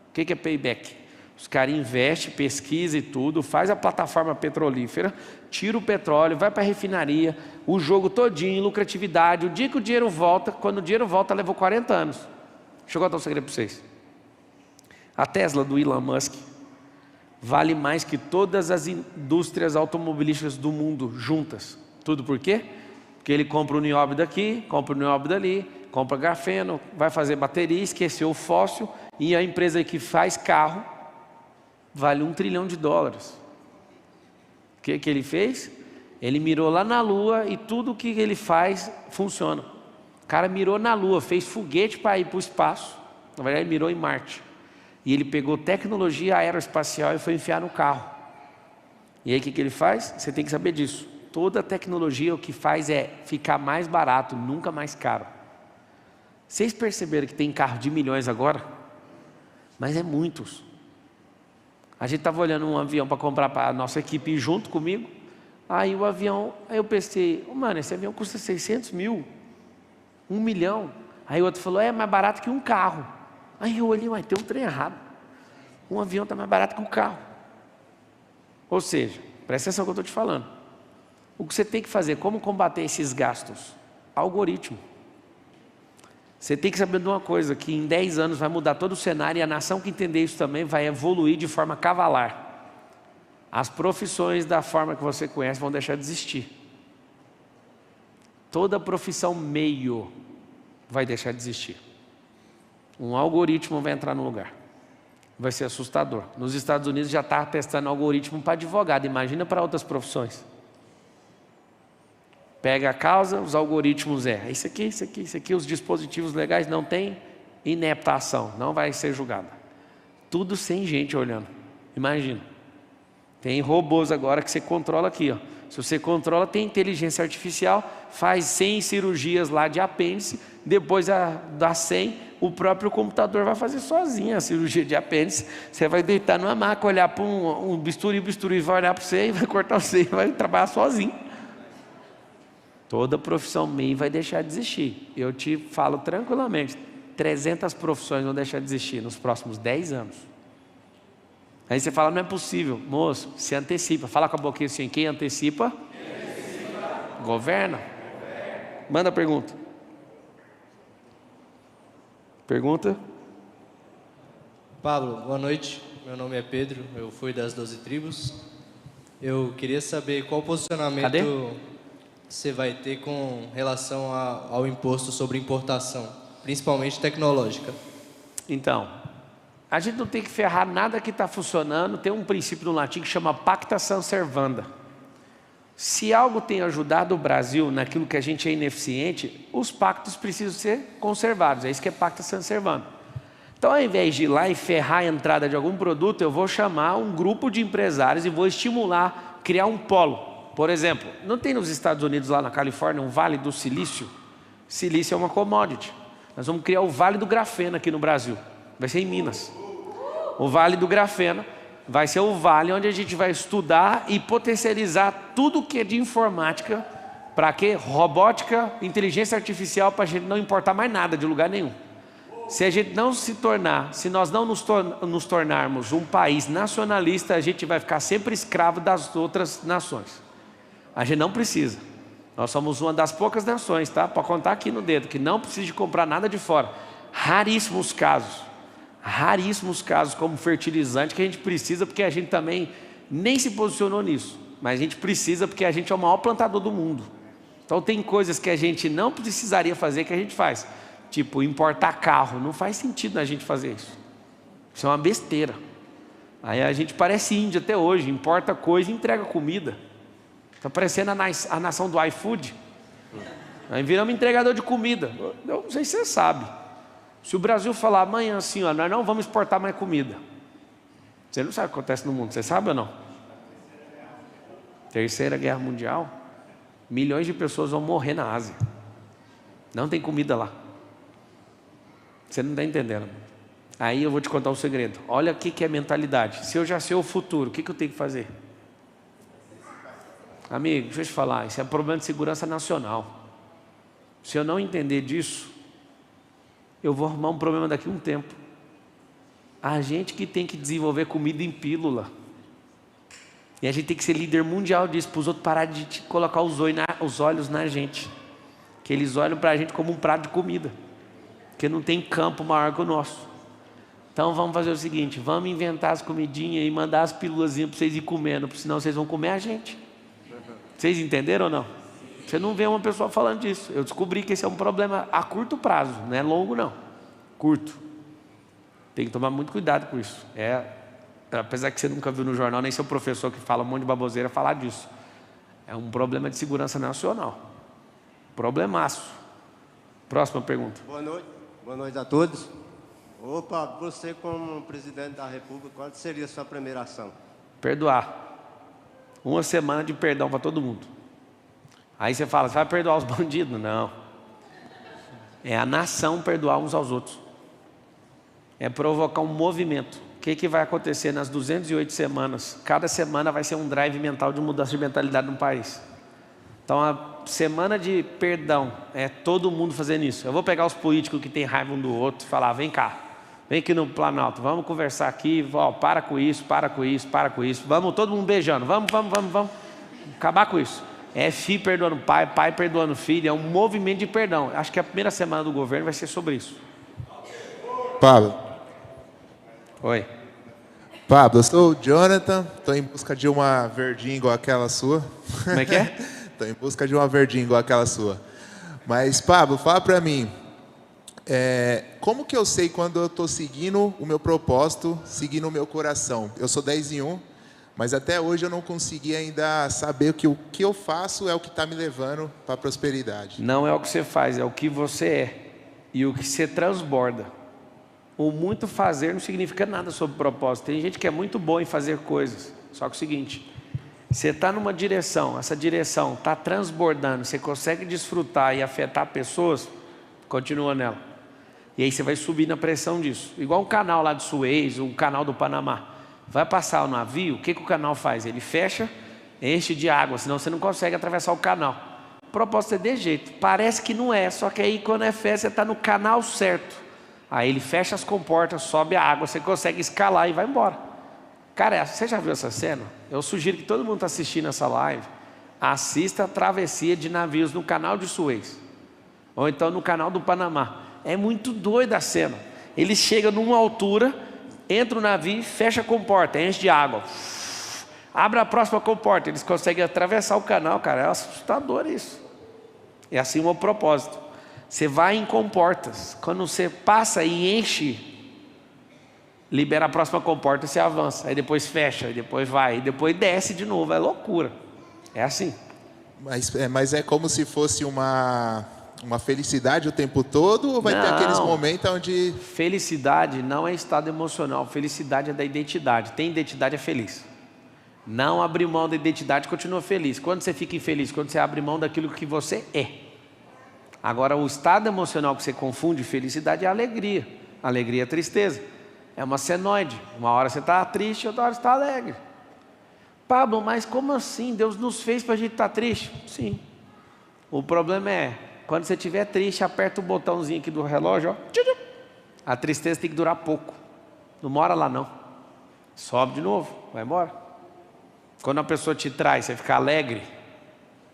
O que é payback? Os caras investem, pesquisam e tudo, faz a plataforma petrolífera, tira o petróleo, vai para a refinaria, o jogo todinho, lucratividade, o dia que o dinheiro volta, quando o dinheiro volta, levou 40 anos. Deixa eu contar um segredo para vocês. A Tesla do Elon Musk vale mais que todas as indústrias automobilísticas do mundo juntas. Tudo por quê? Porque ele compra o nióbio daqui, compra o nióbio dali, compra grafeno, vai fazer bateria, esqueceu o fóssil, e a empresa que faz carro vale $1 trilhão. O que ele fez? Ele mirou lá na Lua e tudo o que ele faz funciona. O cara mirou na Lua, fez foguete para ir para o espaço. Na verdade, ele mirou em Marte. E ele pegou tecnologia aeroespacial e foi enfiar no carro. E aí o que ele faz? Você tem que saber disso. Toda tecnologia o que faz é ficar mais barato, nunca mais caro. Vocês perceberam que tem carro de milhões agora? Mas é muitos. A gente estava olhando um avião para comprar para a nossa equipe ir junto comigo. Aí o avião, aí eu pensei, mano, esse avião custa 600 mil, 1 milhão. Aí o outro falou, é mais barato que um carro. Aí eu olhei, mas tem um trem errado. Um avião está mais barato que um carro. Ou seja, presta atenção no que eu estou te falando. O que você tem que fazer, como combater esses gastos? Algoritmo. Você tem que saber de uma coisa, que em 10 anos vai mudar todo o cenário e a nação que entender isso também vai evoluir de forma cavalar. As profissões da forma que você conhece vão deixar de existir. Toda profissão meio vai deixar de existir. Um algoritmo vai entrar no lugar. Vai ser assustador. Nos Estados Unidos já está testando algoritmo para advogado, imagina para outras profissões. Pega a causa, os algoritmos isso aqui, os dispositivos legais não tem ineptação, não vai ser julgada. Tudo sem gente olhando. Imagina. Tem robôs agora que você controla aqui, ó. Se você controla, tem inteligência artificial, faz 100 cirurgias lá de apêndice, depois das 100, o próprio computador vai fazer sozinho a cirurgia de apêndice. Você vai deitar numa maca, olhar para um bisturi, o bisturi vai olhar para você e vai cortar você e vai trabalhar sozinho. Toda profissão MEI vai deixar de existir. Eu te falo tranquilamente, 300 profissões vão deixar de existir nos próximos 10 anos. Aí você fala, não é possível. Moço, se antecipa. Fala com a boquinha assim, quem antecipa? Governa. Manda a pergunta. Pergunta? Pablo, boa noite. Meu nome é Pedro, eu fui das 12 tribos. Eu queria saber qual posicionamento você vai ter com relação ao imposto sobre importação, principalmente tecnológica. Então, a gente não tem que ferrar nada que está funcionando. Tem um princípio no latim que chama pacta sunt servanda. Se algo tem ajudado o Brasil naquilo que a gente é ineficiente, os pactos precisam ser conservados. É isso que é pacta sunt servanda. Então, ao invés de ir lá e ferrar a entrada de algum produto, eu vou chamar um grupo de empresários e vou estimular, criar um polo. Por exemplo, não tem nos Estados Unidos, lá na Califórnia, um vale do silício? Silício é uma commodity. Nós vamos criar o Vale do Grafeno aqui no Brasil. Vai ser em Minas. O Vale do Grafeno vai ser o vale onde a gente vai estudar e potencializar tudo que é de informática. Para quê? Robótica, inteligência artificial, para a gente não importar mais nada de lugar nenhum. Se a gente não se nós não nos tornarmos um país nacionalista, a gente vai ficar sempre escravo das outras nações. A gente não precisa. Nós somos uma das poucas nações, tá? Para contar aqui no dedo, que não precisa de comprar nada de fora. Raríssimos casos como fertilizante que a gente precisa, porque a gente também nem se posicionou nisso. Mas a gente precisa porque a gente é o maior plantador do mundo. Então tem coisas que a gente não precisaria fazer que a gente faz. Tipo, importar carro. Não faz sentido a gente fazer isso. Isso é uma besteira. Aí a gente parece índio até hoje. Importa coisa e entrega comida. Está parecendo a nação do iFood. Aí viramos entregador de comida. Eu não sei se você sabe. Se o Brasil falar amanhã assim, ó, nós não vamos exportar mais comida, você não sabe o que acontece no mundo, você sabe ou não? Terceira Guerra Mundial, milhões de pessoas vão morrer na Ásia. Não tem comida lá. Você não está entendendo. Aí eu vou te contar um segredo. Olha o que é mentalidade. Se eu já sei o futuro, o que eu tenho que fazer? Amigo, deixa eu te falar, isso é problema de segurança nacional. Se eu não entender disso, eu vou arrumar um problema daqui a um tempo. A gente que tem que desenvolver comida em pílula. E a gente tem que ser líder mundial disso, para os outros pararem de colocar os olhos na gente. Que eles olham para a gente como um prato de comida. Porque não tem campo maior que o nosso. Então vamos fazer o seguinte, vamos inventar as comidinhas e mandar as pílulazinhas para vocês ir comendo, porque senão vocês vão comer a gente. Vocês entenderam ou não? Você não vê uma pessoa falando disso. Eu descobri que esse é um problema a curto prazo, não é longo não. Curto. Tem que tomar muito cuidado com isso. Apesar que você nunca viu no jornal, nem seu professor que fala um monte de baboseira falar disso. É um problema de segurança nacional. Problemaço. Próxima pergunta. Boa noite a todos. Opa, você como presidente da República, qual seria a sua primeira ação? Perdoar. 1 semana de perdão para todo mundo. Aí você fala, você vai perdoar os bandidos? Não. É a nação perdoar uns aos outros. É provocar um movimento. O que vai acontecer nas 208 semanas? Cada semana vai ser um drive mental de mudança de mentalidade no país. Então a semana de perdão é todo mundo fazendo isso. Eu vou pegar os políticos que têm raiva um do outro e falar, vem cá, vem aqui no Planalto, vamos conversar aqui, para com isso, para com isso, para com isso. Vamos todo mundo beijando, vamos acabar com isso. É filho perdoando pai, pai perdoando filho, é um movimento de perdão. Acho que a primeira semana do governo vai ser sobre isso. Pablo. Oi. Pablo, eu sou o Jonathan, estou em busca de uma verdinha igual aquela sua. Como é que é? Estou em busca de uma verdinha igual aquela sua. Mas, Pablo, fala para mim, como que eu sei quando eu estou seguindo o meu propósito, seguindo o meu coração? Eu sou 10 em 1, mas até hoje eu não consegui ainda saber que o que eu faço é o que está me levando para a prosperidade. Não é o que você faz, é o que você é e o que você transborda. O muito fazer não significa nada sobre propósito. Tem gente que é muito boa em fazer coisas. Só que é o seguinte, você está numa direção, essa direção está transbordando, você consegue desfrutar e afetar pessoas, continua nela. E aí você vai subir na pressão disso. Igual um canal lá de Suez, o canal do Panamá. Vai passar o navio, o que o canal faz? Ele fecha, enche de água, senão você não consegue atravessar o canal. O propósito é desse jeito. Parece que não é, só que aí quando é fé, você está no canal certo. Aí ele fecha as comportas, sobe a água, você consegue escalar e vai embora. Cara, você já viu essa cena? Eu sugiro que todo mundo está assistindo essa live, assista a travessia de navios no canal de Suez, ou então no canal do Panamá. É muito doida a cena. Eles chegam numa altura, entra o navio, fecha a comporta, enche de água, abre a próxima comporta, eles conseguem atravessar o canal, cara, é assustador isso. É assim o propósito. Você vai em comportas, quando você passa e enche, libera a próxima comporta e você avança, aí depois fecha, aí depois vai, e depois desce de novo, é loucura, é assim. Mas é como se fosse uma felicidade o tempo todo, ou vai ter aqueles momentos onde... Felicidade não é estado emocional, felicidade é da identidade, tem identidade é feliz. Não abrir mão da identidade continua feliz. Quando você fica infeliz? Quando você abre mão daquilo que você é. Agora, o estado emocional que você confunde felicidade é alegria. Alegria é tristeza. É uma senoide. Uma hora você está triste, outra hora você está alegre. Pablo, mas como assim? Deus nos fez para a gente estar triste? Sim. O problema é, quando você estiver triste, aperta o botãozinho aqui do relógio. Ó. A tristeza tem que durar pouco. Não mora lá não. Sobe de novo, vai embora. Quando a pessoa te trai, você fica alegre.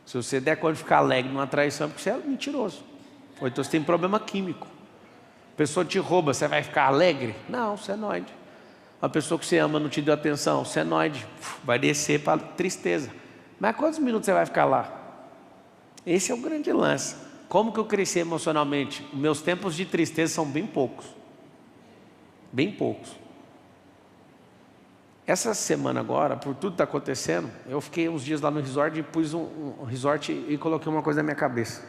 Se você der conta de ficar alegre numa traição, é porque você é mentiroso. Ou então você tem problema químico. A pessoa te rouba, você vai ficar alegre? Não, senoide. A pessoa que você ama não te deu atenção, senoide. Vai descer para tristeza. Mas quantos minutos você vai ficar lá? Esse é o grande lance. Como que eu cresci emocionalmente? Meus tempos de tristeza são bem poucos. Bem poucos. Essa semana agora, por tudo que está acontecendo, eu fiquei uns dias lá no resort e pus um resort e coloquei uma coisa na minha cabeça.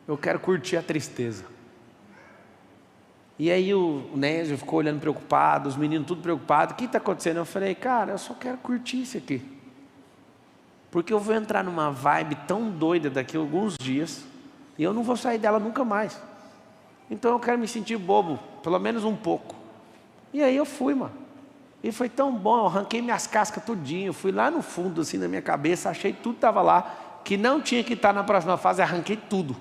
Eu quero curtir a tristeza. E aí o Nésio ficou olhando preocupado, os meninos tudo preocupados. O que está acontecendo? Eu falei, cara, eu só quero curtir isso aqui. Porque eu vou entrar numa vibe tão doida daqui a alguns dias, e eu não vou sair dela nunca mais. Então eu quero me sentir bobo, pelo menos um pouco. E aí eu fui, mano. E foi tão bom, eu arranquei minhas cascas tudinho, fui lá no fundo, assim, na minha cabeça, achei tudo estava lá, que não tinha que estar na próxima fase, arranquei tudo.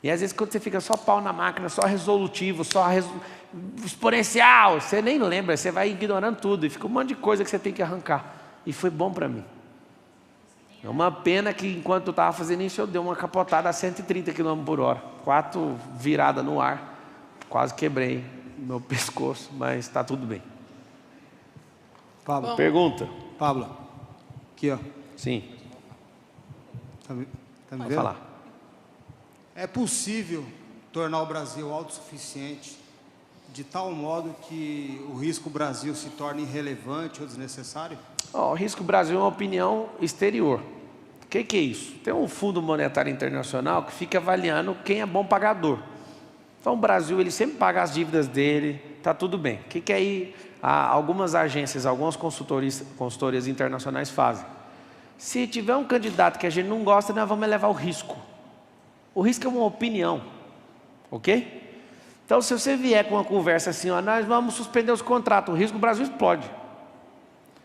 E às vezes quando você fica só pau na máquina, só resolutivo, exponencial, você nem lembra, você vai ignorando tudo, e fica um monte de coisa que você tem que arrancar. E foi bom para mim. É uma pena que enquanto eu estava fazendo isso, eu dei uma capotada a 130 km por hora. 4 viradas no ar. Quase quebrei meu pescoço, mas está tudo bem. Pablo. Pergunta. Pablo, aqui ó. Sim. Tá me Pode vendo? falar. É possível tornar o Brasil autossuficiente de tal modo que o risco Brasil se torne irrelevante ou desnecessário? O risco Brasil é uma opinião exterior. O que é isso? Tem um Fundo Monetário Internacional que fica avaliando quem é bom pagador. Então o Brasil ele sempre paga as dívidas dele, está tudo bem. O que aí algumas agências, algumas consultorias internacionais fazem? Se tiver um candidato que a gente não gosta, nós vamos elevar o risco. O risco é uma opinião, ok? Então se você vier com uma conversa assim, ó, nós vamos suspender os contratos, o risco do Brasil explode.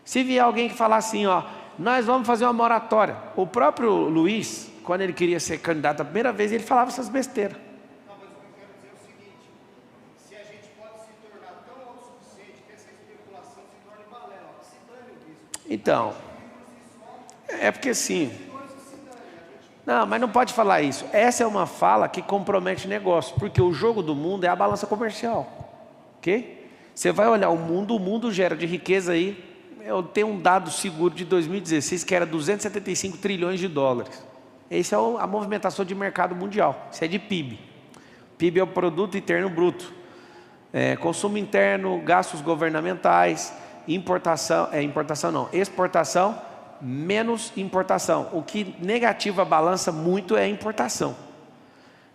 Se vier alguém que falar assim, ó, nós vamos fazer uma moratória. O próprio Luiz, quando ele queria ser candidato a primeira vez, ele falava essas besteiras. Não, mas o que eu quero dizer é o seguinte, se a gente pode se tornar tão autossuficiente que essa especulação se torne balela, que se dane o risco. Então, é porque sim. Não, mas não pode falar isso. Essa é uma fala que compromete negócio, porque o jogo do mundo é a balança comercial, ok? Você vai olhar o mundo gera de riqueza aí. Eu tenho um dado seguro de 2016 que era 275 trilhões de dólares. Essa é a movimentação de mercado mundial. Isso é de PIB. PIB é o produto interno bruto. Consumo interno, gastos governamentais, exportação menos importação. O que negativa a balança muito é a importação.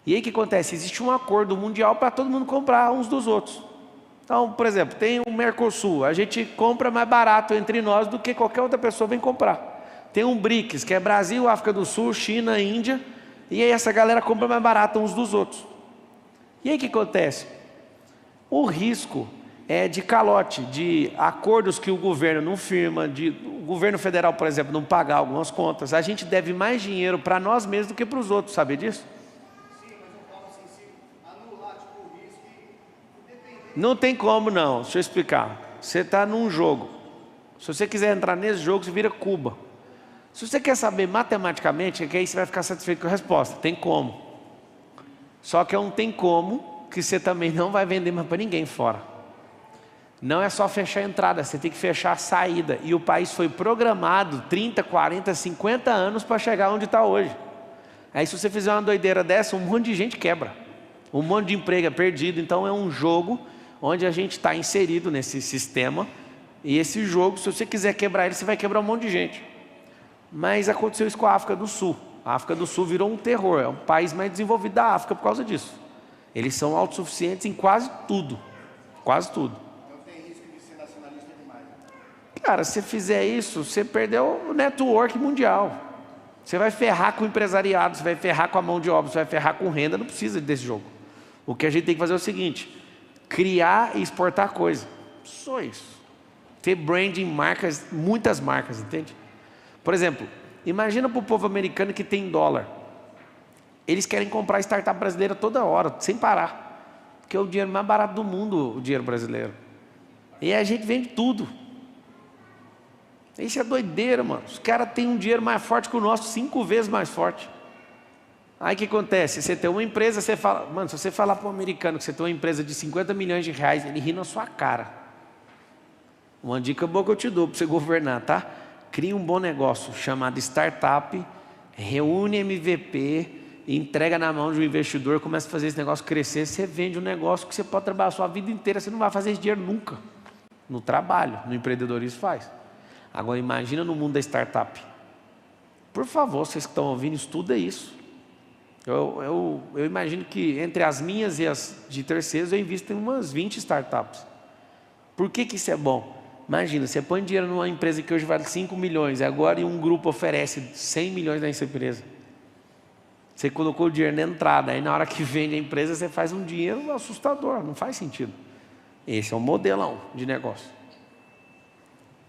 E aí o que acontece? Existe um acordo mundial para todo mundo comprar uns dos outros. Então, por exemplo, tem o Mercosul, a gente compra mais barato entre nós do que qualquer outra pessoa vem comprar. Tem um BRICS, que é Brasil, África do Sul, China, Índia, e aí essa galera compra mais barato uns dos outros. E aí o que acontece? O risco é de calote, de acordos que o governo não firma, o governo federal, por exemplo, não pagar algumas contas. A gente deve mais dinheiro para nós mesmos do que para os outros, sabia disso? Não tem como não, deixa eu explicar. Você está num jogo. Se você quiser entrar nesse jogo, você vira Cuba. Se você quer saber matematicamente, é que aí você vai ficar satisfeito com a resposta. Tem como. Só que é um tem como que você também não vai vender mais para ninguém fora. Não é só fechar a entrada, você tem que fechar a saída. E o país foi programado 30, 40, 50 anos para chegar onde está hoje. Aí se você fizer uma doideira dessa, um monte de gente quebra. Um monte de emprego é perdido. Então é um jogo onde a gente está inserido nesse sistema, e esse jogo, se você quiser quebrar ele, você vai quebrar um monte de gente. Mas aconteceu isso com a África do Sul. A África do Sul virou um terror, é um país mais desenvolvido da África por causa disso. Eles são autossuficientes em quase tudo, quase tudo. Então tem risco de ser nacionalista demais. Cara, se você fizer isso, você perdeu o network mundial. Você vai ferrar com o empresariado, você vai ferrar com a mão de obra, você vai ferrar com renda, não precisa desse jogo. O que a gente tem que fazer é o seguinte: criar e exportar coisa. Só isso. Ter branding, marcas, muitas marcas, entende? Por exemplo, imagina para o povo americano que tem dólar. Eles querem comprar startup brasileira toda hora, sem parar. Porque é o dinheiro mais barato do mundo, o dinheiro brasileiro. E a gente vende tudo. Isso é doideira, mano. Os caras têm um dinheiro mais forte que o nosso, 5 vezes mais forte. Aí o que acontece? Você tem uma empresa, você fala, mano, se você falar para um americano que você tem uma empresa de 50 milhões de reais, ele ri na sua cara. Uma dica boa que eu te dou para você governar, tá? Cria um bom negócio chamado startup, reúne MVP, entrega na mão de um investidor, começa a fazer esse negócio crescer, você vende um negócio que você pode trabalhar a sua vida inteira, você não vai fazer esse dinheiro nunca. No trabalho, no empreendedorismo faz. Agora imagina no mundo da startup. Por favor, vocês que estão ouvindo, estuda isso. Eu imagino que entre as minhas e as de terceiros eu invisto em umas 20 startups. Por que isso é bom? Imagina, você põe dinheiro numa empresa que hoje vale 5 milhões, agora um grupo oferece 100 milhões nessa empresa. Você colocou o dinheiro na entrada, aí na hora que vende a empresa você faz um dinheiro assustador, não faz sentido. Esse é um modelão de negócio.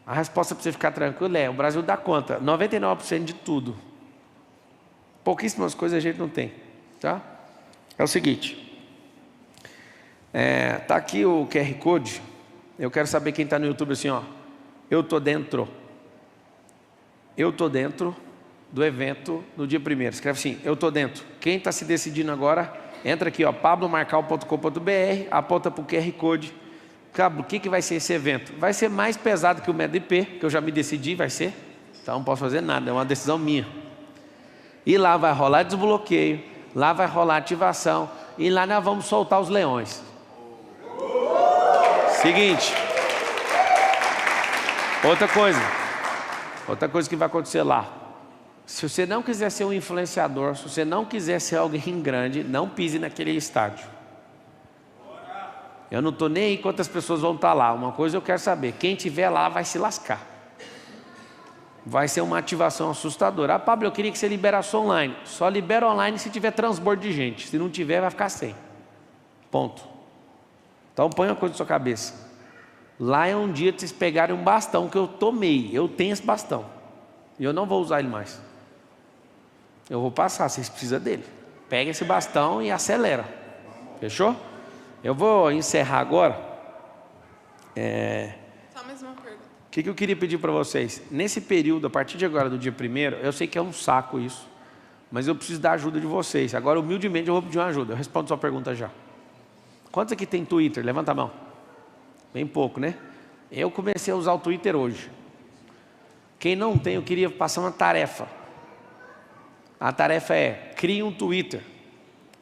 A resposta para você ficar tranquilo é, o Brasil dá conta, 99% de tudo. Pouquíssimas coisas a gente não tem, tá? É o seguinte, tá aqui o QR Code, eu quero saber quem está no YouTube assim, ó, eu tô dentro do evento no dia 1º, escreve assim, eu tô dentro. Quem está se decidindo agora, entra aqui, ó, pablomarcal.com.br, aponta para o QR Code. Cabo, o que vai ser esse evento? Vai ser mais pesado que o MEDP, que eu já me decidi, vai ser. Então não posso fazer nada, é uma decisão minha. E lá vai rolar desbloqueio, lá vai rolar ativação, e lá nós vamos soltar os leões. Seguinte. Outra coisa que vai acontecer lá. Se você não quiser ser um influenciador, se você não quiser ser alguém grande, não pise naquele estádio. Eu não estou nem aí quantas pessoas vão estar lá. Uma coisa eu quero saber, quem estiver lá vai se lascar. Vai ser uma ativação assustadora. Ah, Pablo, eu queria que você liberasse online. Só libera online se tiver transbordo de gente. Se não tiver, vai ficar sem. Ponto. Então põe uma coisa na sua cabeça. Lá é um dia que vocês pegarem um bastão que eu tomei. Eu tenho esse bastão. E eu não vou usar ele mais. Eu vou passar, vocês precisam dele. Pega esse bastão e acelera. Fechou? Eu vou encerrar agora. Só mais uma pergunta. O que eu queria pedir para vocês? Nesse período, a partir de agora, do dia 1º, eu sei que é um saco isso, mas eu preciso da ajuda de vocês. Agora, humildemente, eu vou pedir uma ajuda. Eu respondo sua pergunta já. Quantos aqui tem Twitter? Levanta a mão. Bem pouco, né? Eu comecei a usar o Twitter hoje. Quem não tem, eu queria passar uma tarefa. A tarefa é, crie um Twitter.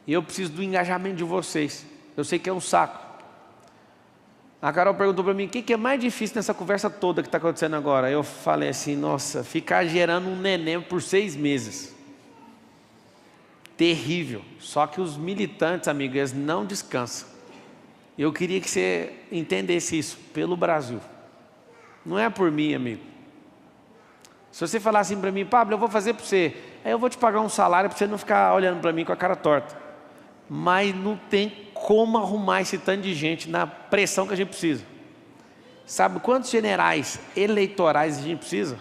E eu preciso do engajamento de vocês. Eu sei que é um saco. A Carol perguntou para mim, o que é mais difícil nessa conversa toda que está acontecendo agora? Eu falei assim, nossa, ficar gerando um neném por 6 meses. Terrível. Só que os militantes, amigos, eles não descansam. Eu queria que você entendesse isso, pelo Brasil. Não é por mim, amigo. Se você falar assim para mim, Pablo, eu vou fazer para você, aí eu vou te pagar um salário para você não ficar olhando para mim com a cara torta. Mas não tem como arrumar esse tanto de gente na pressão que a gente precisa. Sabe quantos generais eleitorais a gente precisa?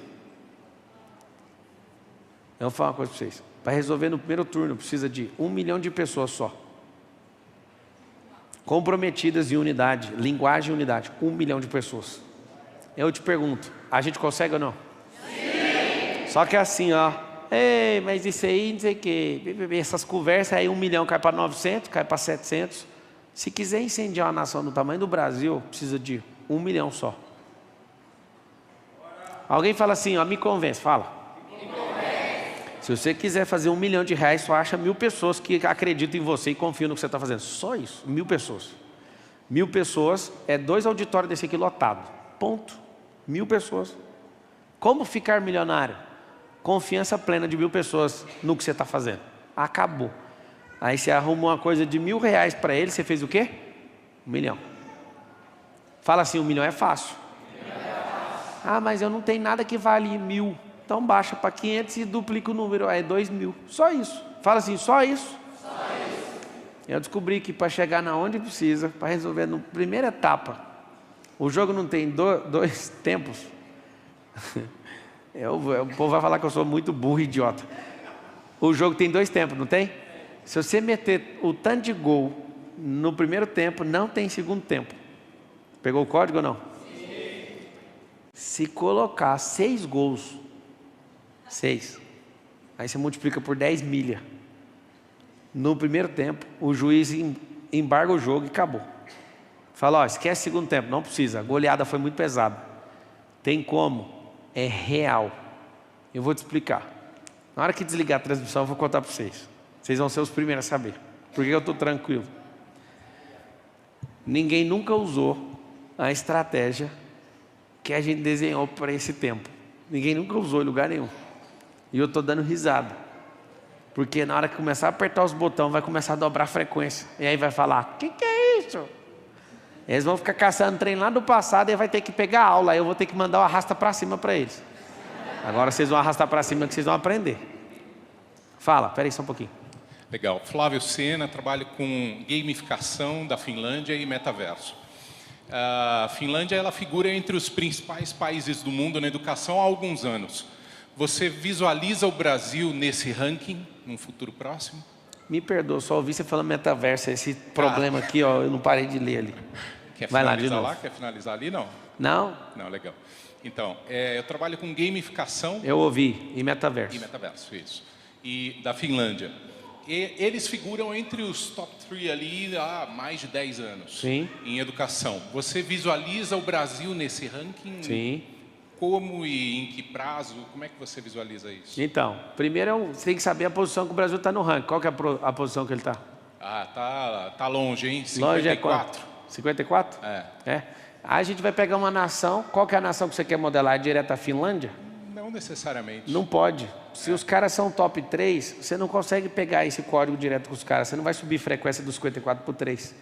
Eu vou falar uma coisa para vocês. Para resolver no primeiro turno, precisa de 1 milhão de pessoas só. Comprometidas em unidade, linguagem e unidade. 1 milhão de pessoas. Eu te pergunto, a gente consegue ou não? Sim! Só que é assim, ó. Ei, mas isso aí, não sei o quê. Essas conversas aí, 1 milhão cai para 900, cai para 700. Se quiser incendiar uma nação do tamanho do Brasil, precisa de 1 milhão só. Alguém fala assim, ó, me convence, fala. Me convence. Se você quiser fazer R$1 milhão, só acha 1.000 pessoas que acreditam em você e confiam no que você está fazendo. Só isso, 1.000 pessoas. 1.000 pessoas é 2 auditórios desse aqui lotado. Ponto. 1.000 pessoas. Como ficar milionário? Confiança plena de 1.000 pessoas no que você está fazendo. Acabou. Aí você arruma uma coisa de R$1.000 para ele, você fez o quê? 1 milhão. Fala assim, 1 milhão é fácil. Ah, mas eu não tenho nada que vale 1.000. Então baixa para 500 e duplica o número, é 2.000. Só isso. Fala assim, só isso? Só isso. Eu descobri que para chegar na onde precisa, para resolver na primeira etapa, o jogo não tem dois tempos. O povo vai falar que eu sou muito burro e idiota. O jogo tem 2 tempos, não tem? Se você meter o tanto de gol no primeiro tempo, não tem segundo tempo. Pegou o código ou não? Sim. Se colocar 6 gols, 6, aí você multiplica por 10 milhas. No primeiro tempo, o juiz embarga o jogo e acabou. Fala, ó, esquece segundo tempo, não precisa, a goleada foi muito pesada. Tem como? É real. Eu vou te explicar. Na hora que desligar a transmissão, eu vou contar para vocês. Vocês vão ser os primeiros a saber. Por que eu estou tranquilo? Ninguém nunca usou a estratégia que a gente desenhou para esse tempo. Ninguém nunca usou em lugar nenhum. E eu estou dando risada. Porque na hora que começar a apertar os botões, vai começar a dobrar a frequência. E aí vai falar, que é isso? Eles vão ficar caçando trem lá do passado e vai ter que pegar aula. Aí eu vou ter que mandar o arrasta para cima para eles. Agora vocês vão arrastar para cima que vocês vão aprender. Fala, peraí só um pouquinho. Legal. Flávio Sena, trabalho com gamificação da Finlândia e metaverso. A Finlândia ela figura entre os principais países do mundo na educação há alguns anos. Você visualiza o Brasil nesse ranking, num futuro próximo? Me perdoa, só ouvi você falando metaverso. Esse problema aqui, ó, eu não parei de ler ali. Quer Vai lá, de finalizar novo. lá? Quer finalizar ali? Não? Não? Não, legal. Então, eu trabalho com gamificação. Eu ouvi, e metaverso. E metaverso, isso. E da Finlândia. E eles figuram entre os top 3 ali há mais de 10 anos. Sim. Em educação. Você visualiza o Brasil nesse ranking? Sim. Como e em que prazo? Como é que você visualiza isso? Então, primeiro você tem que saber a posição que o Brasil está no ranking. Qual que é a posição que ele está? Ah, tá longe, hein? 54. Longe é quanto? 54? É. Aí a gente vai pegar uma nação. Qual que é a nação que você quer modelar? Direto à Finlândia? Não necessariamente. Não pode. Se os caras são top 3, você não consegue pegar esse código direto com os caras. Você não vai subir frequência dos 54 por 3.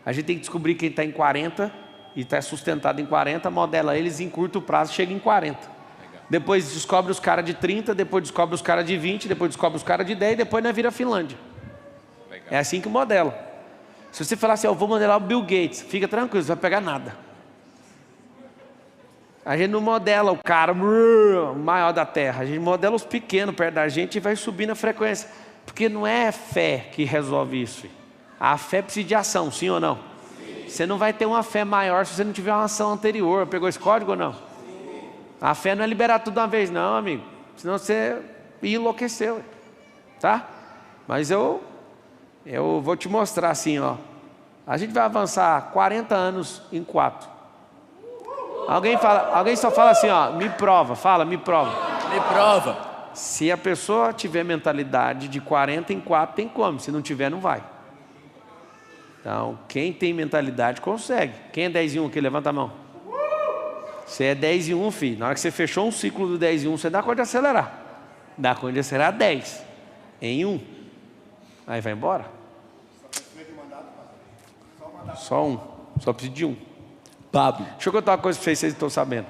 A gente tem que descobrir quem está em 40 e está sustentado em 40, modela eles em curto prazo, chega em 40. Legal. Depois descobre os caras de 30, depois descobre os caras de 20, depois descobre os caras de 10 e depois nós vira Finlândia. Legal. É assim que modela. Se você falar assim, eu vou modelar o Bill Gates, fica tranquilo, você não vai pegar nada. A gente não modela o cara maior da Terra, a gente modela os pequenos perto da gente e vai subir na frequência. Porque não é fé que resolve isso. Filho. A fé precisa de ação, sim ou não? Sim. Você não vai ter uma fé maior se você não tiver uma ação anterior. Pegou esse código ou não? Sim. A fé não é liberar tudo de uma vez, não, amigo. Senão você enlouqueceu. Tá? Mas eu vou te mostrar assim, ó. A gente vai avançar 40 anos em 4. Alguém só fala assim, ó, me prova, me prova. Me prova. Se a pessoa tiver mentalidade de 40 em 4, tem como. Se não tiver, não vai. Então, quem tem mentalidade consegue. Quem é 10 em 1 aqui? Levanta a mão. Você é 10 em 1, filho. Na hora que você fechou um ciclo do 10 em 1, você dá conta de acelerar. Dá conta de acelerar 10 em 1. Aí vai embora. Só um. Só precisa de um. Pablo. Deixa eu contar uma coisa para vocês estão sabendo.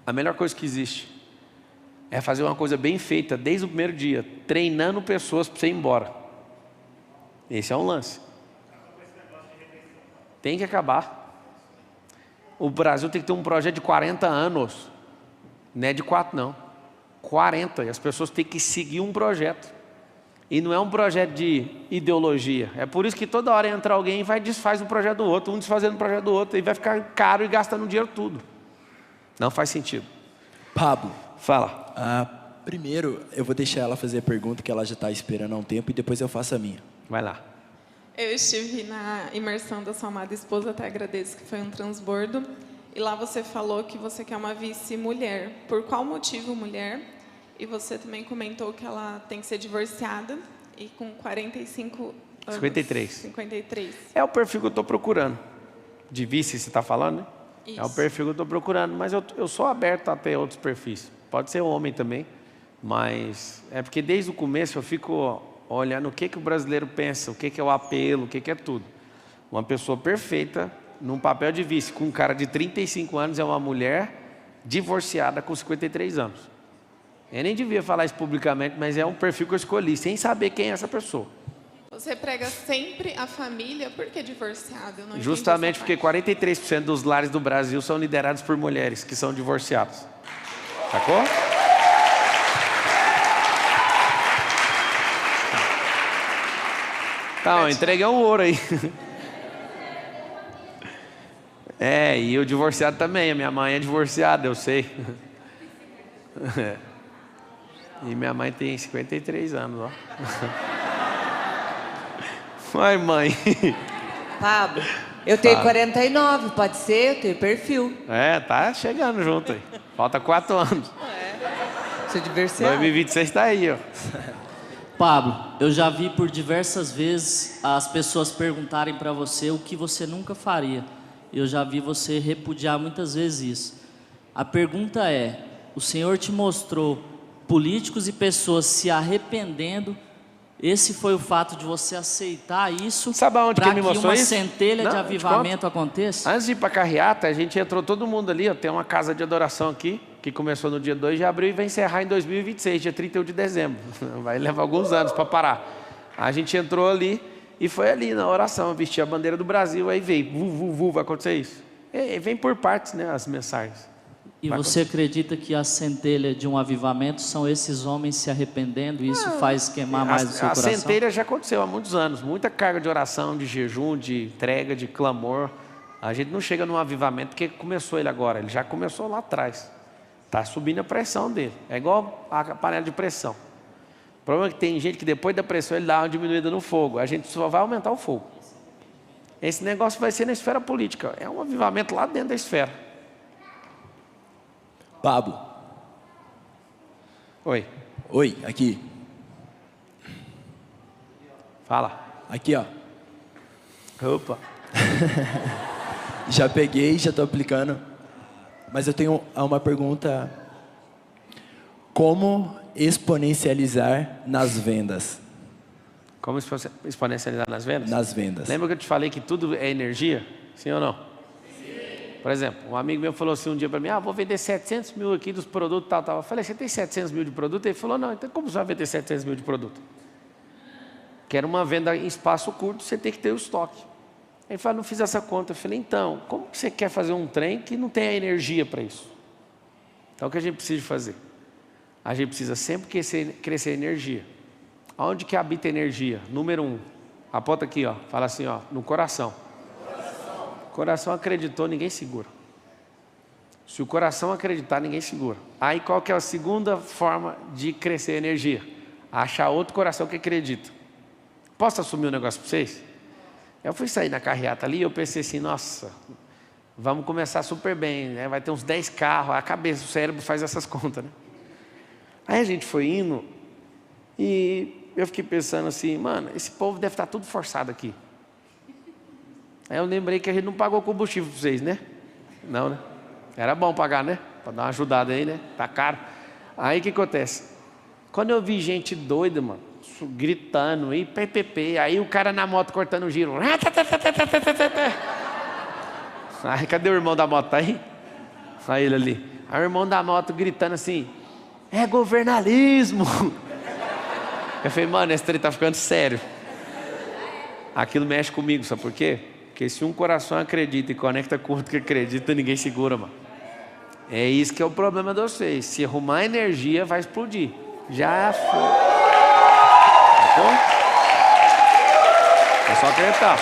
A melhor coisa que existe é fazer uma coisa bem feita desde o primeiro dia, treinando pessoas para você ir embora. Esse é um lance. Tem que acabar. O Brasil tem que ter um projeto de 40 anos. Não é de 4 não. 40. E as pessoas têm que seguir um projeto. E não é um projeto de ideologia. É por isso que toda hora entra alguém e vai desfaz um projeto do outro, um desfazendo o projeto do outro, e vai ficar caro e gastando dinheiro tudo. Não faz sentido. Pablo. Fala. Primeiro, eu vou deixar ela fazer a pergunta que ela já está esperando há um tempo e depois eu faço a minha. Vai lá. Eu estive na imersão da sua amada esposa, até agradeço que foi um transbordo. E lá você falou que você quer uma vice-mulher. Por qual motivo mulher? E você também comentou que ela tem que ser divorciada e com 45 anos. 53. 53. É o perfil que eu estou procurando. De vice, você está falando, né? Isso. É o perfil que eu estou procurando. Mas eu sou aberto a ter outros perfis. Pode ser homem também. Mas é porque desde o começo eu fico olhando o que o brasileiro pensa, o que é o apelo, o que é tudo. Uma pessoa perfeita, num papel de vice, com um cara de 35 anos, é uma mulher divorciada com 53 anos. Eu nem devia falar isso publicamente, mas é um perfil que eu escolhi, sem saber quem é essa pessoa. Você prega sempre a família, por que divorciado? Eu não Justamente porque 43% dos lares do Brasil são liderados por mulheres que são divorciadas. Sacou? Então, entreguei um ouro aí. E o divorciado também. A minha mãe é divorciada, eu sei. E minha mãe tem 53 anos, ó. Ai, mãe. Pablo, eu tenho 49, pode ser? Eu tenho perfil. Tá chegando junto aí. Falta 4 anos. Sou divorciado. 2026 tá aí, ó. Pablo, eu já vi por diversas vezes as pessoas perguntarem para você o que você nunca faria. Eu já vi você repudiar muitas vezes isso. A pergunta é, o Senhor te mostrou políticos e pessoas se arrependendo. Esse foi o fato de você aceitar isso para que uma centelha de avivamento aconteça? Antes de ir para a carreata, a gente entrou todo mundo ali. Ó, tem uma casa de adoração aqui, que começou no dia 2 de abril e vai encerrar em 2026, dia 31 de dezembro. Vai levar alguns anos para parar. A gente entrou ali e foi ali na oração, vestir a bandeira do Brasil, aí veio, vai acontecer isso. E vem por partes, né, as mensagens. E você acredita que a centelha de um avivamento são esses homens se arrependendo e isso faz queimar mais o seu coração? A centelha já aconteceu há muitos anos. Muita carga de oração, de jejum, de entrega, de clamor. A gente não chega num avivamento porque começou ele agora. Ele já começou lá atrás. Está subindo a pressão dele. É igual a panela de pressão. O problema é que tem gente que depois da pressão ele dá uma diminuída no fogo. A gente só vai aumentar o fogo. Esse negócio vai ser na esfera política. É um avivamento lá dentro da esfera. Pablo. Oi. Oi, aqui. Fala. Aqui, ó. Opa. Já peguei, já estou aplicando. Mas eu tenho uma pergunta. Como exponencializar nas vendas? Como exponencializar nas vendas? Nas vendas. Lembra que eu te falei que tudo é energia? Sim ou não? Por exemplo, um amigo meu falou assim um dia para mim, vou vender 700 mil aqui dos produtos tal. Eu falei, você tem 700 mil de produto? Ele falou, não, então como você vai vender 700 mil de produto? Que era uma venda em espaço curto, você tem que ter o estoque. Ele falou, não fiz essa conta. Eu falei, então, como que você quer fazer um trem que não tem a energia para isso? Então o que a gente precisa fazer? A gente precisa sempre crescer energia. Onde que habita a energia? Número 1, aponta aqui, ó, fala assim, ó, no coração. O coração acreditou, ninguém segura. Se o coração acreditar, ninguém segura. Aí qual que é a segunda forma de crescer a energia? Achar outro coração que acredita. Posso assumir um negócio para vocês? Eu fui sair na carreata ali e eu pensei assim, nossa, vamos começar super bem, né? Vai ter uns 10 carros, a cabeça, o cérebro faz essas contas, né? Aí a gente foi indo e eu fiquei pensando assim, mano, esse povo deve estar tudo forçado aqui. Aí eu lembrei que a gente não pagou combustível para vocês, né? Não, né? Era bom pagar, né? Para dar uma ajudada aí, né? Tá caro. Aí o que acontece? Quando eu vi gente doida, mano, gritando, e ppp, aí o cara na moto cortando o giro. Aí cadê o irmão da moto? Tá aí? Aí ele ali. Aí o irmão da moto gritando assim, é governalismo. Eu falei, mano, esse trem tá ficando sério. Aquilo mexe comigo, sabe por quê? Porque se um coração acredita e conecta com outro que acredita, ninguém segura, mano. É isso que é o problema de vocês. Se arrumar energia, vai explodir. Já foi. É só acreditar.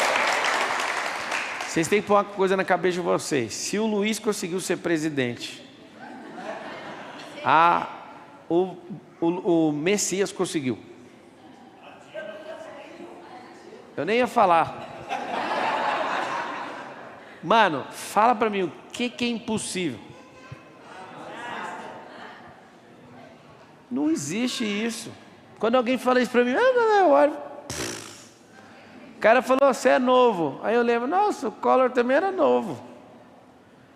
Vocês têm que pôr uma coisa na cabeça de vocês. Se o Luiz conseguiu ser presidente, o Messias conseguiu. Eu nem ia falar. Mano, fala pra mim o que é impossível. Não existe isso. Quando alguém fala isso pra mim, eu olho. O cara falou, você é novo. Aí eu lembro, nossa, o Collor também era novo.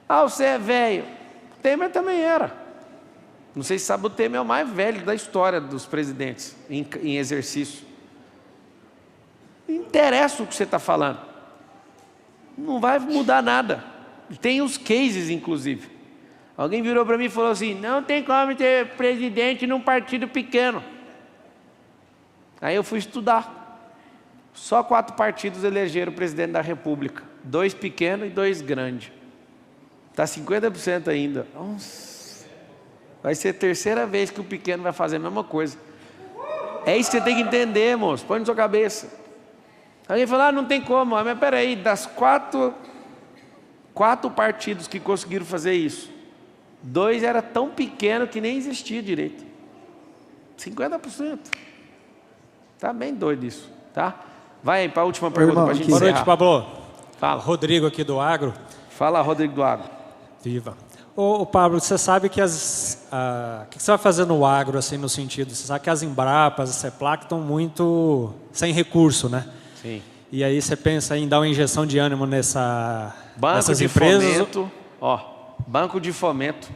Você é velho. O Temer também era. Não sei se sabe, o Temer é o mais velho da história dos presidentes em exercício. Não interessa o que você está falando. Não vai mudar nada. Tem os cases, inclusive. Alguém virou para mim e falou assim, não tem como ter presidente num partido pequeno. Aí eu fui estudar. Só 4 partidos elegeram o presidente da República. 2 pequenos e 2 grandes. Está 50% ainda. Nossa. Vai ser a terceira vez que o pequeno vai fazer a mesma coisa. É isso que você tem que entender, moço. Põe na sua cabeça. Alguém fala, não tem como. Mas peraí, das 4 partidos que conseguiram fazer isso, 2 era tão pequeno que nem existia direito. 50%. Tá bem doido isso, tá? Vai aí para a última pergunta para a gente encerrar. Boa noite, Pablo. Fala. Rodrigo aqui do Agro. Fala, Rodrigo do Agro. Viva. Ô Pablo, você sabe que o que você vai fazer no agro, assim, no sentido, você sabe que as Embrapas, a CEPLAC estão muito sem recurso, né? Sim. E aí você pensa em dar uma injeção de ânimo nessas Banco de empresas? Fomento, ó, Banco de Fomento.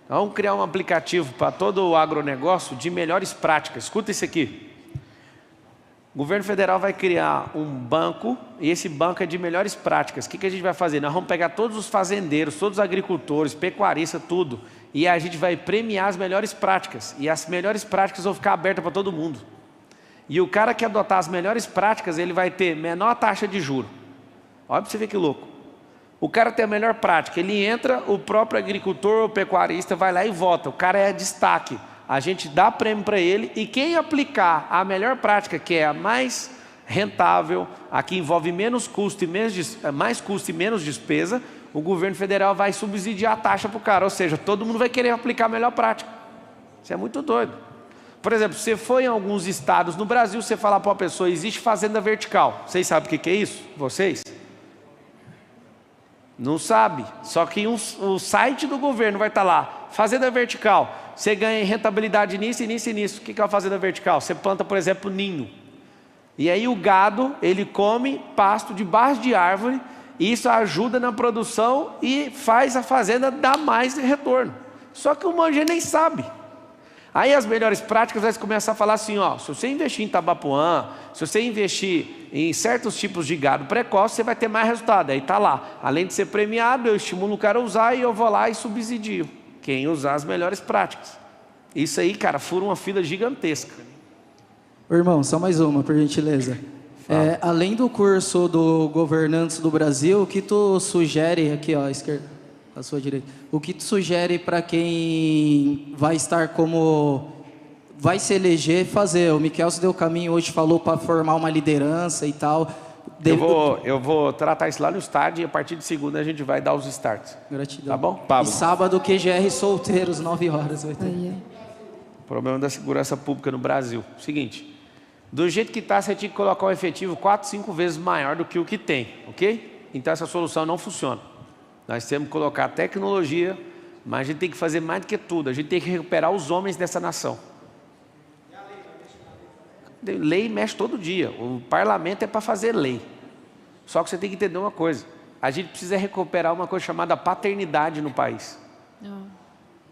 Vamos criar um aplicativo para todo o agronegócio de melhores práticas. Escuta isso aqui. O governo federal vai criar um banco, e esse banco é de melhores práticas. O que a gente vai fazer? Nós vamos pegar todos os fazendeiros, todos os agricultores, pecuaristas, tudo, e a gente vai premiar as melhores práticas. E as melhores práticas vão ficar abertas para todo mundo. E o cara que adotar as melhores práticas, ele vai ter menor taxa de juros. Olha para você ver que louco. O cara tem a melhor prática, ele entra, o próprio agricultor ou pecuarista vai lá e vota. O cara é destaque. A gente dá prêmio para ele, e quem aplicar a melhor prática, que é a mais rentável, a que envolve menos custo e mais custo e menos despesa, o governo federal vai subsidiar a taxa para o cara. Ou seja, todo mundo vai querer aplicar a melhor prática. Isso é muito doido. Por exemplo, você foi em alguns estados no Brasil, você falar para uma pessoa, existe fazenda vertical. Vocês sabem o que é isso? Vocês? Não sabe. Só que o site do governo vai estar lá, fazenda vertical. Você ganha rentabilidade nisso e nisso e nisso. O que é uma fazenda vertical? Você planta, por exemplo, ninho. E aí o gado, ele come pasto debaixo de árvore, e isso ajuda na produção e faz a fazenda dar mais retorno. Só que o monge nem sabe. Aí as melhores práticas vai começar a falar assim, ó, se você investir em tabapuã, se você investir em certos tipos de gado precoce, você vai ter mais resultado. Aí está lá, além de ser premiado, eu estimulo o cara a usar e eu vou lá e subsidio quem usar as melhores práticas. Isso aí, cara, fura uma fila gigantesca. Ô, irmão, só mais uma, por gentileza. Além do curso do Governantes do Brasil, o que tu sugere, aqui ó, à esquerda, à sua direita, o que tu sugere para quem vai estar vai se eleger fazer? O Miquel se deu o caminho hoje, falou para formar uma liderança e tal. Eu vou tratar isso lá no estádio, e a partir de segunda a gente vai dar os starts. Gratidão. Tá bom? Pablo. E sábado, QGR solteiros, 9 horas. Vai ter. Problema da segurança pública no Brasil. Seguinte, do jeito que está, você tinha que colocar um efetivo 4, 5 vezes maior do que o que tem, ok? Então essa solução não funciona. Nós temos que colocar tecnologia, mas a gente tem que fazer mais do que tudo. A gente tem que recuperar os homens dessa nação. Lei mexe todo dia. O parlamento é para fazer lei. Só que você tem que entender uma coisa. A gente precisa recuperar uma coisa chamada paternidade no país.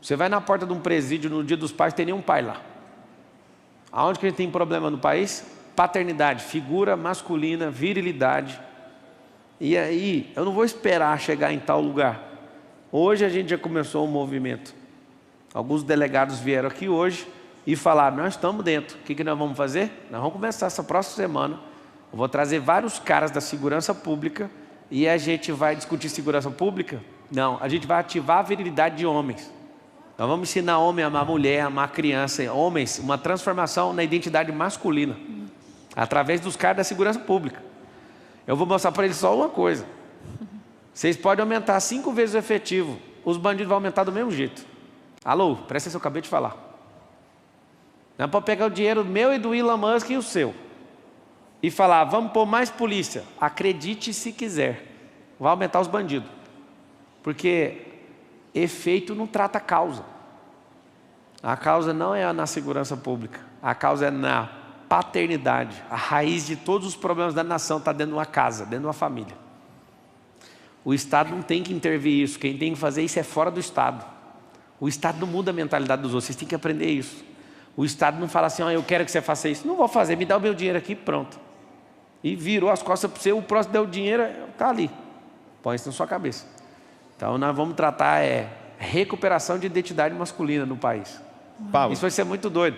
Você vai na porta de um presídio no Dia dos Pais, tem nenhum pai lá. Aonde que a gente tem problema no país? Paternidade, figura masculina, virilidade. E aí, eu não vou esperar chegar em tal lugar. Hoje a gente já começou um movimento. Alguns delegados vieram aqui hoje e falaram, nós estamos dentro. O que nós vamos fazer? Nós vamos começar essa próxima semana. Eu vou trazer vários caras da segurança pública e a gente vai discutir segurança pública? Não, a gente vai ativar a virilidade de homens. Nós vamos ensinar homem a amar mulher, a amar criança, homens, uma transformação na identidade masculina, através dos caras da segurança pública. Eu vou mostrar para eles só uma coisa. Vocês podem aumentar 5 vezes o efetivo, os bandidos vão aumentar do mesmo jeito. Alô, presta atenção, eu acabei de falar. Não é para pegar o dinheiro meu e do Elon Musk e o seu. E falar, vamos pôr mais polícia. Acredite se quiser. Vai aumentar os bandidos. Porque efeito não trata a causa. A causa não é na segurança pública. A causa é na paternidade. A raiz de todos os problemas da nação está dentro de uma casa, dentro de uma família. O Estado não tem que intervir isso. Quem tem que fazer isso é fora do Estado. O Estado não muda a mentalidade dos outros. Vocês têm que aprender isso. O Estado não fala assim, eu quero que você faça isso. Não vou fazer, me dá o meu dinheiro aqui, pronto. E virou as costas para você, o próximo deu o dinheiro, está ali. Põe isso na sua cabeça. Então nós vamos tratar recuperação de identidade masculina no país. Paulo. Isso vai ser muito doido.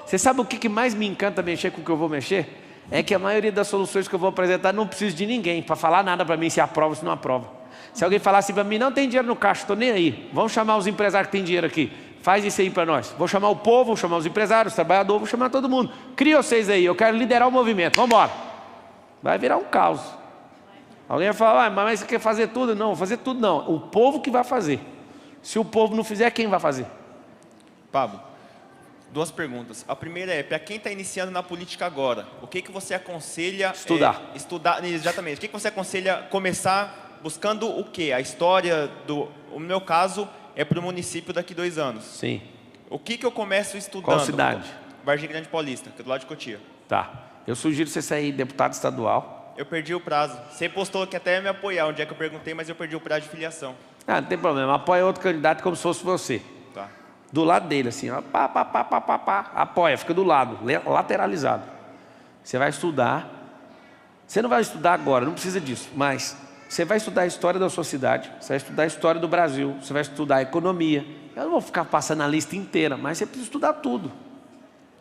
Você sabe o que mais me encanta mexer com o que eu vou mexer? É que a maioria das soluções que eu vou apresentar não preciso de ninguém para falar nada para mim se aprova ou se não aprova. Se alguém falar assim para mim, não tem dinheiro no caixa, estou nem aí. Vamos chamar os empresários que têm dinheiro aqui. Faz isso aí para nós. Vou chamar o povo, vou chamar os empresários, os trabalhadores, vou chamar todo mundo. Cria vocês aí, eu quero liderar o movimento. Vamos embora. Vai virar um caos. Alguém vai falar, mas você quer fazer tudo? Não, vou fazer tudo não. O povo que vai fazer. Se o povo não fizer, quem vai fazer? Pablo, 2 perguntas. A primeira é, para quem está iniciando na política agora, o que você aconselha... Estudar. Estudar, exatamente. O que você aconselha começar buscando o quê? A história do... O meu caso é para o município daqui 2 anos. Sim. O que eu começo estudando? Qual cidade? Vargem Grande Paulista, que é do lado de Cotia. Tá. Eu sugiro você sair deputado estadual. Eu perdi o prazo. Você postou que até ia me apoiar, um dia que eu perguntei, mas eu perdi o prazo de filiação. Ah, não tem problema. Apoia outro candidato como se fosse você. Tá. Do lado dele, assim, ó, apoia, fica do lado, lateralizado. Você vai estudar. Você não vai estudar agora, não precisa disso, mas você vai estudar a história da sua cidade, você vai estudar a história do Brasil, você vai estudar a economia. Eu não vou ficar passando a lista inteira, mas você precisa estudar tudo.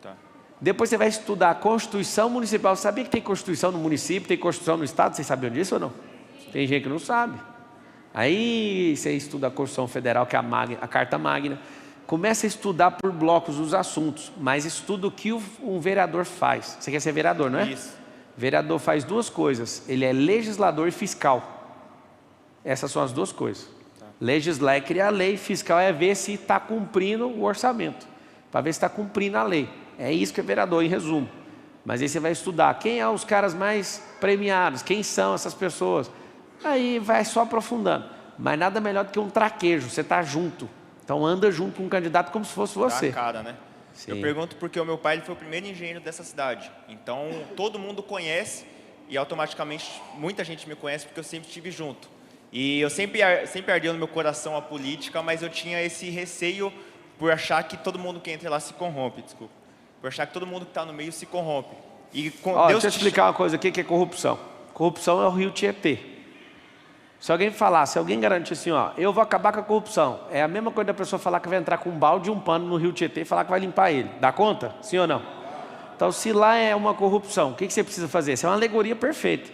Tá. Depois você vai estudar a Constituição Municipal. Você sabia que tem Constituição no município, tem Constituição no Estado? Vocês sabiam disso ou não? Tem gente que não sabe. Aí você estuda a Constituição Federal, que é a Carta Magna. Começa a estudar por blocos os assuntos, mas estuda o que um vereador faz. Você quer ser vereador, não é? Isso. Vereador faz duas coisas. Ele é legislador e fiscal. Essas são as duas coisas. Tá. Legislar é criar lei, fiscal é ver se está cumprindo o orçamento. Para ver se está cumprindo a lei. É isso que é vereador, em resumo. Mas aí você vai estudar quem são os caras mais premiados, quem são essas pessoas. Aí vai só aprofundando. Mas nada melhor do que um traquejo, você está junto. Então anda junto com um candidato como se fosse você. Dá a cara, né? Sim. Eu pergunto porque o meu pai ele foi o primeiro engenheiro dessa cidade. Então todo mundo conhece e automaticamente muita gente me conhece porque eu sempre estive junto. E eu sempre ardeu no meu coração a política, mas eu tinha esse receio por achar que todo mundo que entra lá se corrompe, desculpa. Por achar que todo mundo que está no meio se corrompe. E deixa eu explicar uma coisa aqui que é corrupção. Corrupção é o rio Tietê. Se alguém falar, se alguém garantir assim, ó, eu vou acabar com a corrupção, é a mesma coisa da pessoa falar que vai entrar com um balde e um pano no rio Tietê e falar que vai limpar ele. Dá conta? Sim ou não? Então, se lá é uma corrupção, o que você precisa fazer? Isso é uma alegoria perfeita.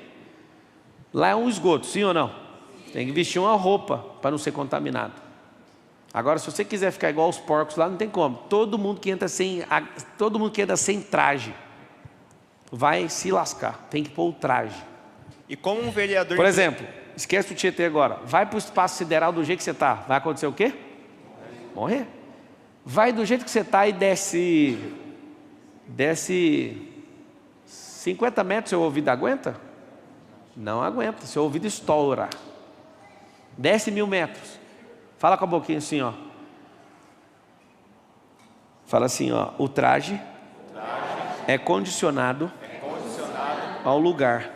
Lá é um esgoto, sim ou não? Tem que vestir uma roupa para não ser contaminado. Agora, se você quiser ficar igual aos porcos lá, não tem como. Todo mundo que entra sem traje vai se lascar. Tem que pôr o traje. E como um vereador... Por exemplo, esquece o Tietê agora. Vai para o espaço sideral do jeito que você está. Vai acontecer o quê? Morrer. Vai do jeito que você está e desce 50 metros, seu ouvido aguenta? Não aguenta, seu ouvido estoura. Desce 1000 metros. Fala com a boquinha assim, ó. Fala assim, ó. O traje é condicionado ao lugar.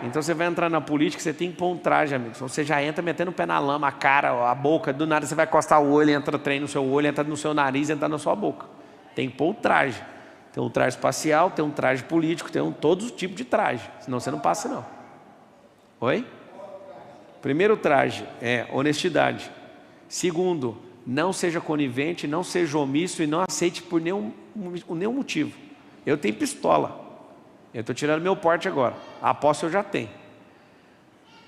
Então você vai entrar na política, você tem que pôr um traje, amigo. Então você já entra metendo o pé na lama, a cara, a boca, do nada você vai encostar o olho, entra trem no seu olho, entra no seu nariz, entra na sua boca. Tem que pôr o traje. Tem um traje espacial, tem um traje político, tem todos os tipos de traje. Senão você não passa, não. Oi? Primeiro traje é honestidade. Segundo, não seja conivente, não seja omisso e não aceite por nenhum motivo. Eu tenho pistola. Eu estou tirando meu porte agora. A posse eu já tenho.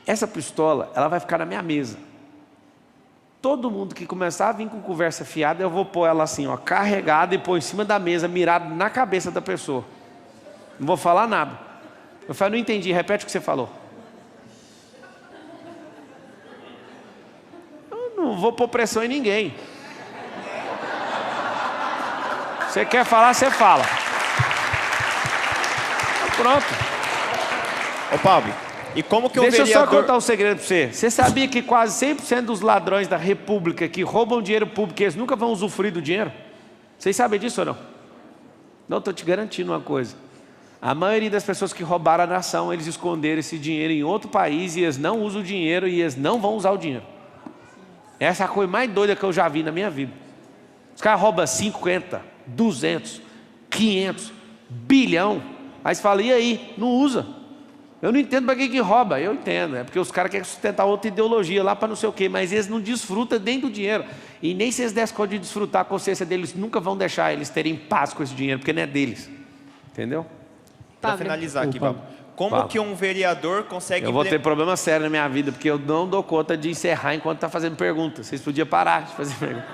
Essa pistola, ela vai ficar na minha mesa. Todo mundo que começar a vir com conversa fiada, eu vou pôr ela assim, ó, carregada e pôr em cima da mesa, mirado na cabeça da pessoa. Não vou falar nada. Eu falo, não entendi, repete o que você falou. Não vou pôr pressão em ninguém. Você quer falar, você fala. Pronto. Ô Pablo, e como que Deixa eu só contar um segredo para você. Você sabia que quase 100% dos ladrões da República que roubam dinheiro público, eles nunca vão usufruir do dinheiro? Vocês sabem disso ou não? Não, estou te garantindo uma coisa. A maioria das pessoas que roubaram a nação, eles esconderam esse dinheiro em outro país e eles não usam o dinheiro e eles não vão usar o dinheiro. Essa é a coisa mais doida que eu já vi na minha vida. Os caras roubam 50, 200, 500, bilhão. Aí você fala, e aí? Não usa. Eu não entendo para que rouba. Eu entendo, é porque os caras querem sustentar outra ideologia lá para não sei o quê, mas eles não desfrutam nem do dinheiro. E nem se eles dessem conta de desfrutar, a consciência deles nunca vão deixar eles terem paz com esse dinheiro, porque não é deles. Entendeu? Para finalizar aqui, Pablo. Como que um vereador consegue... Eu vou ter problema sério na minha vida, porque eu não dou conta de encerrar enquanto está fazendo perguntas. Vocês podiam parar de fazer perguntas.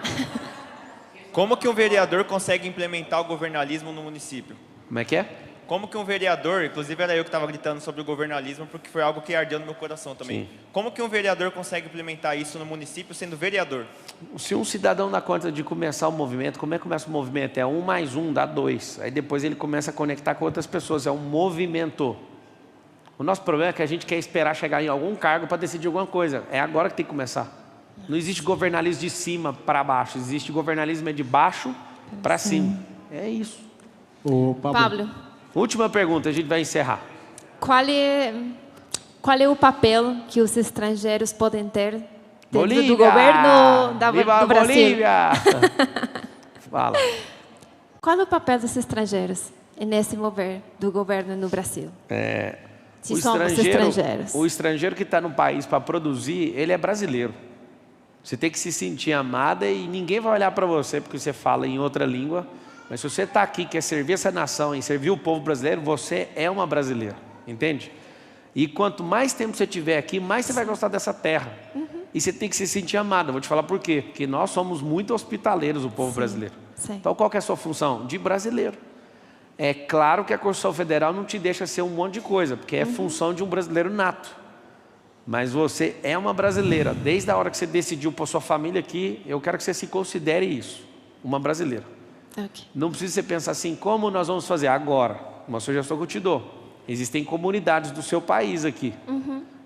Como que um vereador consegue implementar o governalismo no município? Como é que é? Como que um vereador, inclusive era eu que estava gritando sobre o governalismo, porque foi algo que ardeu no meu coração também. Sim. Como que um vereador consegue implementar isso no município sendo vereador? Se um cidadão dá conta de começar o movimento, como é que começa o movimento? É 1 mais 1 dá 2. Aí depois ele começa a conectar com outras pessoas, é um movimento. O nosso problema é que a gente quer esperar chegar em algum cargo para decidir alguma coisa. É agora que tem que começar. Não existe governalismo de cima para baixo, existe governalismo de baixo para cima. É isso. Ô, Pablo. Última pergunta, a gente vai encerrar. Qual é o papel que os estrangeiros podem ter dentro Bolívia! do governo Viva do Brasil. Bolívia! Fala. Qual é o papel dos estrangeiros nesse mover do governo no Brasil? Se somos estrangeiros. O estrangeiro que está no país para produzir, ele é brasileiro. Você tem que se sentir amada e ninguém vai olhar para você porque você fala em outra língua. Mas se você está aqui, quer servir essa nação e servir o povo brasileiro, você é uma brasileira, entende? E quanto mais tempo você tiver aqui, mais você vai gostar dessa terra. E você tem que se sentir amada. Vou te falar por quê. Porque nós somos muito hospitaleiros, o povo brasileiro. Então qual que é a sua função? De brasileiro. É claro que a Constituição Federal não te deixa ser um monte de coisa, porque é função de um brasileiro nato. Mas você é uma brasileira. Desde a hora que você decidiu por sua família aqui, eu quero que você se considere isso, uma brasileira. Não precisa você pensar assim, como nós vamos fazer agora? Uma sugestão que eu te dou. Existem comunidades do seu país aqui.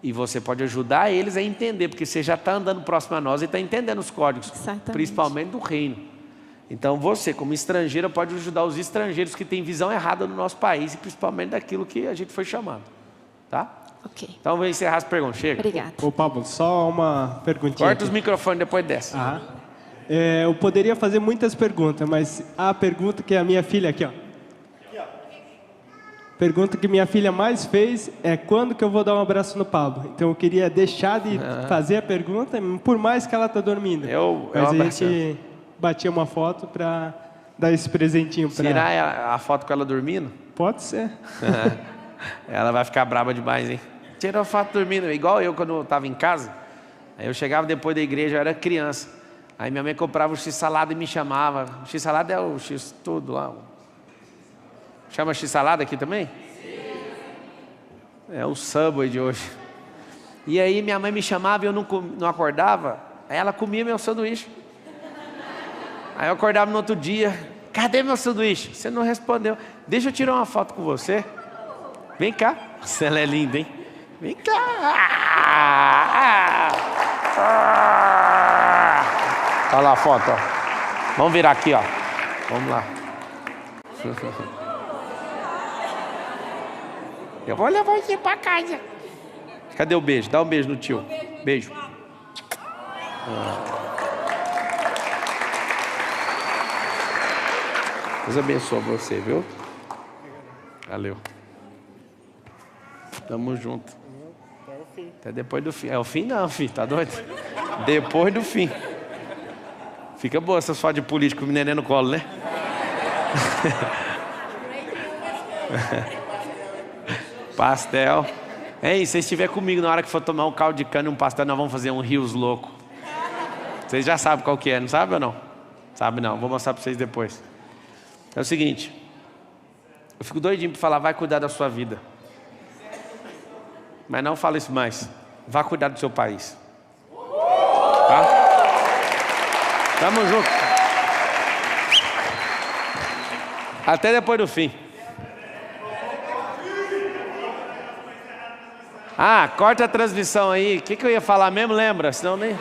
E você pode ajudar eles a entender, porque você já está andando próximo a nós e está entendendo os códigos, principalmente do reino. Então você, como estrangeira, pode ajudar os estrangeiros que têm visão errada no nosso país, e principalmente daquilo que a gente foi chamado. Tá? Então vou encerrar as perguntas. Chega. Obrigada. Ô Pablo, só uma perguntinha. Corta os microfones depois dessa. Eu poderia fazer muitas perguntas, mas a pergunta que a minha filha aqui, ó. Pergunta que minha filha mais fez é quando que eu vou dar um abraço no Pablo. Então eu queria deixar de fazer a pergunta, por mais que ela está dormindo. Mas a gente batia uma foto para dar esse presentinho para ela. Tirar a foto com ela dormindo? Pode ser. Ela vai ficar brava demais, hein? Tirou a foto dormindo, igual eu quando eu estava em casa. Aí eu chegava depois da igreja, eu era criança. Aí minha mãe comprava o x-salada e me chamava. O x-salada é o x tudo lá. Chama x-salada aqui também? É o Subway de hoje. E aí minha mãe me chamava e eu não acordava. Aí ela comia meu sanduíche. Aí eu acordava no outro dia. Cadê meu sanduíche? Você não respondeu. Deixa eu tirar uma foto com você. Vem cá. Ela é linda, hein? Vem cá. Olha lá a foto, ó. Vamos virar aqui, ó. Vamos lá. Eu vou levar você pra casa. Cadê o beijo? Dá um beijo no tio. Beijo. Deus abençoe você, viu? Valeu. Tamo junto. Até depois do fim. É o fim não, filho. Tá doido? Depois do fim. Fica boa essas fotos de político com o neném no colo, né? Pastel. Ei, se vocês estiverem comigo na hora que for tomar um caldo de cana e um pastel, nós vamos fazer um rios louco. Vocês já sabem qual que é, não sabe ou não? Sabe não, vou mostrar para vocês depois. É o seguinte, eu fico doidinho para falar, vai cuidar da sua vida. Mas não fala isso mais. Vá cuidar do seu país. Tá? Tamo junto. Até depois do fim. Corta a transmissão aí. O que eu ia falar mesmo? Lembra? Senão nem...